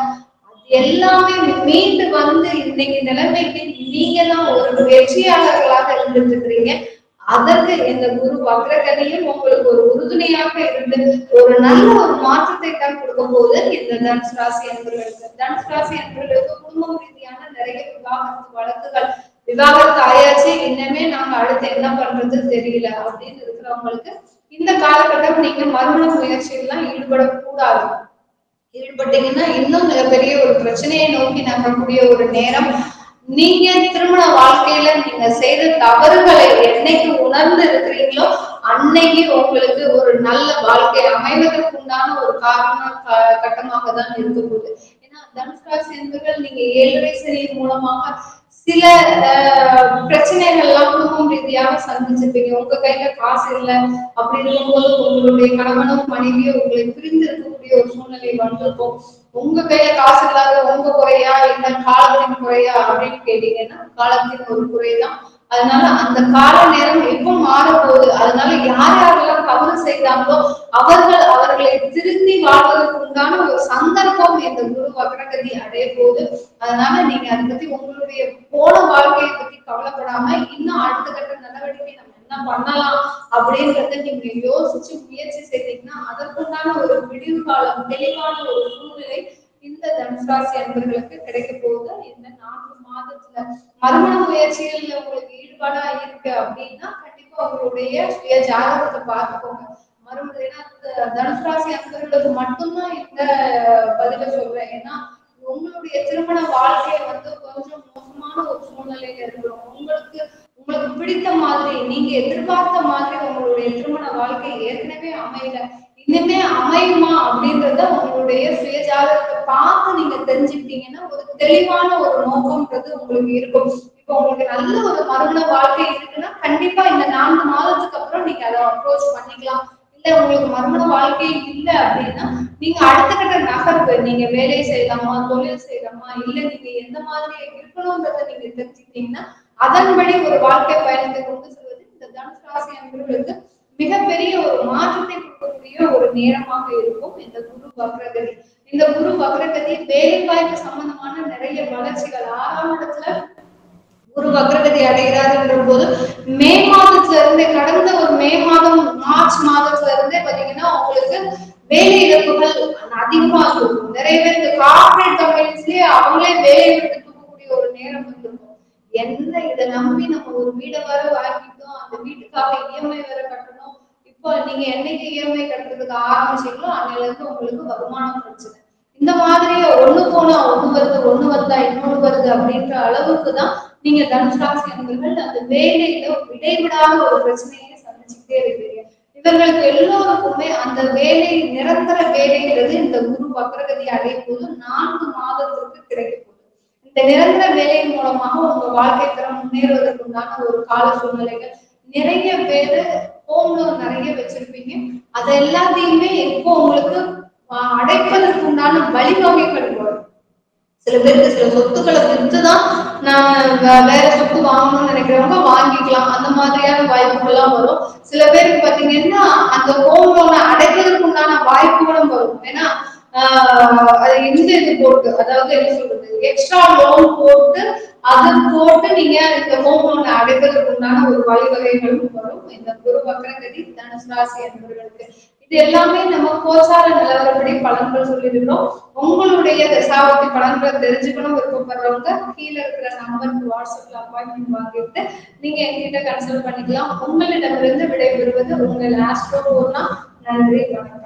S7: எல்லாமே மீண்டு வந்து இன்னைக்கு நிலைமைக்கு நீங்க தான் ஒரு வெற்றியாளர்களாக இருந்துட்டு இருக்கிறீங்க. அதற்கு இந்த குரு வக்ரகதியும் உங்களுக்கு ஒரு உறுதுணையாக இருந்து ஒரு நல்ல ஒரு மாற்றத்தை தான் கொடுக்க போது இந்த தனுசு ராசி என்பவர்களுக்கு. தனுசு ராசி என்பவர்களுக்கு குடும்பம் ரீதியான நிறைய விவாகரத்து வழக்குகள், விவாகரத்து ஆயாச்சு, இன்னமே நாங்க அடுத்து என்ன பண்றது தெரியல அப்படின்னு இருக்கிறவங்களுக்கு இந்த காலகட்டம் நீங்க மறுமண முயற்சிகள்லாம் ஈடுபடக்கூடாது. ஈடுபட்டீங்கன்னா இன்னும் மிகப்பெரிய ஒரு பிரச்சனையை நோக்கி நகரக்கூடிய ஒரு நேரம். நீங்க திருமண வாழ்க்கையில நீங்க செய்த தவறுகளை என்னைக்கு உணர்ந்து இருக்கிறீங்களோ அன்னைக்கு உங்களுக்கு ஒரு நல்ல வாழ்க்கை அமைவதற்கு உண்டான ஒரு கட்டமாக தான் இருக்க போகுது. ஏன்னா தனுசு ராசி என்பவர்கள் நீங்க 7 சனி மூலமாக சில பிரச்சனைகள்லாம் குடும்பம் ரீதியாக சந்திச்சிருப்பீங்க. உங்க கையில காசு இல்லை அப்படி இருக்கும்போது உங்களுடைய கணவனும் மனைவியும் உங்களை பிரிந்து இருக்கக்கூடிய ஒரு சூழ்நிலை வந்திருக்கும். உங்க கையில காசு இல்லாத உங்க குறையா இல்ல காலத்தின் குறையா அப்படின்னு கேட்டீங்கன்னா காலத்தின் ஒரு குறைதான். அதனால அந்த கால நேரம் எப்ப மாறப்போகுது. அதனால யார் யாரெல்லாம் தவறு செய்தாங்களோ அவர்களை திருந்தி வாழ்வதற்கு உண்டான ஒரு சந்தர்ப்பம் இந்த குரு வக்ரகதி அடைய போகுது. அதனால நீங்க அதை பத்தி உங்களுடைய போன வாழ்க்கையை பத்தி கவலைப்படாம இன்னும் அடுத்த கட்ட நடவடிக்கை நம்ம என்ன பண்ணலாம் அப்படின்றத நீங்க யோசிச்சு முயற்சி செய்தீங்கன்னா அதற்குண்டான ஒரு விடிவு காலம், தெளிவான ஒரு சூழ்நிலை இந்த தனுசு ராசி அன்பர்களுக்கு கிடைக்க போகுது. இந்த 4 மாதத்துல மறுமண முயற்சிகள்ல உங்களுக்கு ஈடுபாடா இருக்கு அப்படின்னா கண்டிப்பா உங்களுடைய சுய ஜாதகத்தை பார்த்துக்கோங்க. ஏன்னா தனுசு ராசி அன்பர்களுக்கு மட்டும்தான் இந்த பதில சொல்றேன். ஏன்னா உங்களுடைய திருமண வாழ்க்கையை வந்து கொஞ்சம் மோசமான ஒரு சூழ்நிலையில இருக்கிறோம். உங்களுக்கு பிடித்த மாதிரி நீங்க எதிர்பார்த்த மாதிரி உங்களுடைய திருமண வாழ்க்கை ஏற்கனவே அமையல, இனிமே அமையுமா அப்படின்றத உங்களுடைய சுயஜாதகத்தை பார்த்து நீங்க தெரிஞ்சுக்கிட்டீங்கன்னா ஒரு தெளிவான ஒரு நோக்கம்ன்றது உங்களுக்கு இருக்கும். இப்போ உங்களுக்கு நல்ல ஒரு மறுமண வாழ்க்கை இருக்குன்னா கண்டிப்பா இந்த 4 மாதத்துக்கு அப்புறம் நீங்க அதை அப்ரோச் பண்ணிக்கலாம். இல்ல உங்களுக்கு மறுமண வாழ்க்கை இல்லை அப்படின்னா நீங்க அடுத்த கட்ட நகர்வு, நீங்க வேலை செய்யலாமா, தொழில் செய்யலாமா, இல்ல நீங்க எந்த மாதிரி இருக்கணும்ன்றத நீங்க தெரிஞ்சுக்கிட்டீங்கன்னா அதன்படி ஒரு வாழ்க்கை பயணத்தை கொண்டு செல்வது இந்த தனுசு ராசி அன்பர்களுக்கு மிகப்பெரிய ஒரு மாற்றத்தை கொடுக்கக்கூடிய ஒரு நேரமாக இருக்கும் இந்த குரு வக்ரகதி. இந்த குரு வக்ரகதி வேலை வாய்ப்பு சம்பந்தமான நிறைய வளர்ச்சிகள் 6ஆம் இடத்துல குரு வக்ரகதி அடைகிறாருன்ற போது மே மாதத்துல இருந்தே, கடந்த ஒரு மே மாதம் மார்ச் மாதத்துல இருந்தே பாத்தீங்கன்னா உங்களுக்கு வேலை இழப்புகள் அதிகமா இருக்கும். நிறைய பேர் இந்த கார்பரேட் கம்பெனிஸ்லயே அவங்களே வேலையை விட்டு தூக்கக்கூடிய ஒரு நேரம் இருக்கும். என்ன இதை நம்பி நம்ம ஒரு வீடை வர வாங்கிட்டோம், அந்த வீட்டுக்காக இஎம்ஐ வேற கட்டணும். இப்போ நீங்க என்னைக்கு இஎம்ஐ கட்டுறதுக்கு ஆரம்பிச்சீங்களோ அன்னையில இருந்து உங்களுக்கு வருமானம் பிரச்சனை. இந்த மாதிரியே ஒண்ணு போனா ஒண்ணு வருது, ஒண்ணு வந்தா இன்னொன்னு வருது அப்படின்ற அளவுக்கு தான் நீங்க தனுசு ராசி அன்பர்கள் அந்த வேலையில இடைவிடாத ஒரு பிரச்சனையை சந்திச்சுக்கிட்டே இருக்கிறீங்க. இவர்களுக்கு எல்லோருக்குமே அந்த வேலை நிரந்தர வேலைங்கிறது இந்த குரு வக்ரகதி அடையும் போது 4 மாதத்திற்கு கிடைக்க போகுது. இந்த நிரந்தர வேலையின் மூலமாக உங்க வாழ்க்கை தரம் முன்னேறுவதற்கு உண்டான ஒரு கால சூழ்நிலைகள். நிறைய பேரு ஹோம் லோன் நிறைய வச்சிருப்பீங்க, அது எல்லாத்தையுமே இப்போ உங்களுக்கு அடைப்பதற்கு உண்டான வழிவகைகள் வரும். சில பேருக்கு சில சொத்துக்களை வித்துதான் நான் வேற சொத்து வாங்கணும்னு நினைக்கிறவங்க வாங்கிக்கலாம், அந்த மாதிரியான வாய்ப்புகள்லாம் வரும். சில பேருக்கு பாத்தீங்கன்னா அந்த ஹோம் லோனை அடைப்பதற்கு உண்டான வாய்ப்புகளும் வரும். ஏன்னா அது எந்த இது போட்டு, அதாவது என்ன சொல்றது, எக்ஸ்ட்ரா லோன் போட்டு அதை போட்டு நீங்க இந்த ஹோம் லோன் அடைக்கிறதுக்கு உண்டான ஒரு வழிவகைகளும் வரும் இந்த குரு வக்ரகதி தனுசு ராசி என்பவர்களுக்கு. இது எல்லாமே நம்ம கோச்சார நிலவரப்படி பலன்கள் சொல்லியிருக்கிறோம். உங்களுடைய தசாவதி பலன்களை தெரிஞ்சுக்கணும் விருப்பப்படுறவங்க கீழே இருக்கிற நம்பருக்கு வாட்ஸ்அப்ல அப்பாயின்மெண்ட் வாங்கிட்டு நீங்க எங்கிட்ட கன்சல்ட் பண்ணிக்கலாம். உங்களிடமிருந்து விடைபெறுவது உங்கள் ஆஸ்ட்ரோ பூர்ணா. நன்றி, வணக்கம்.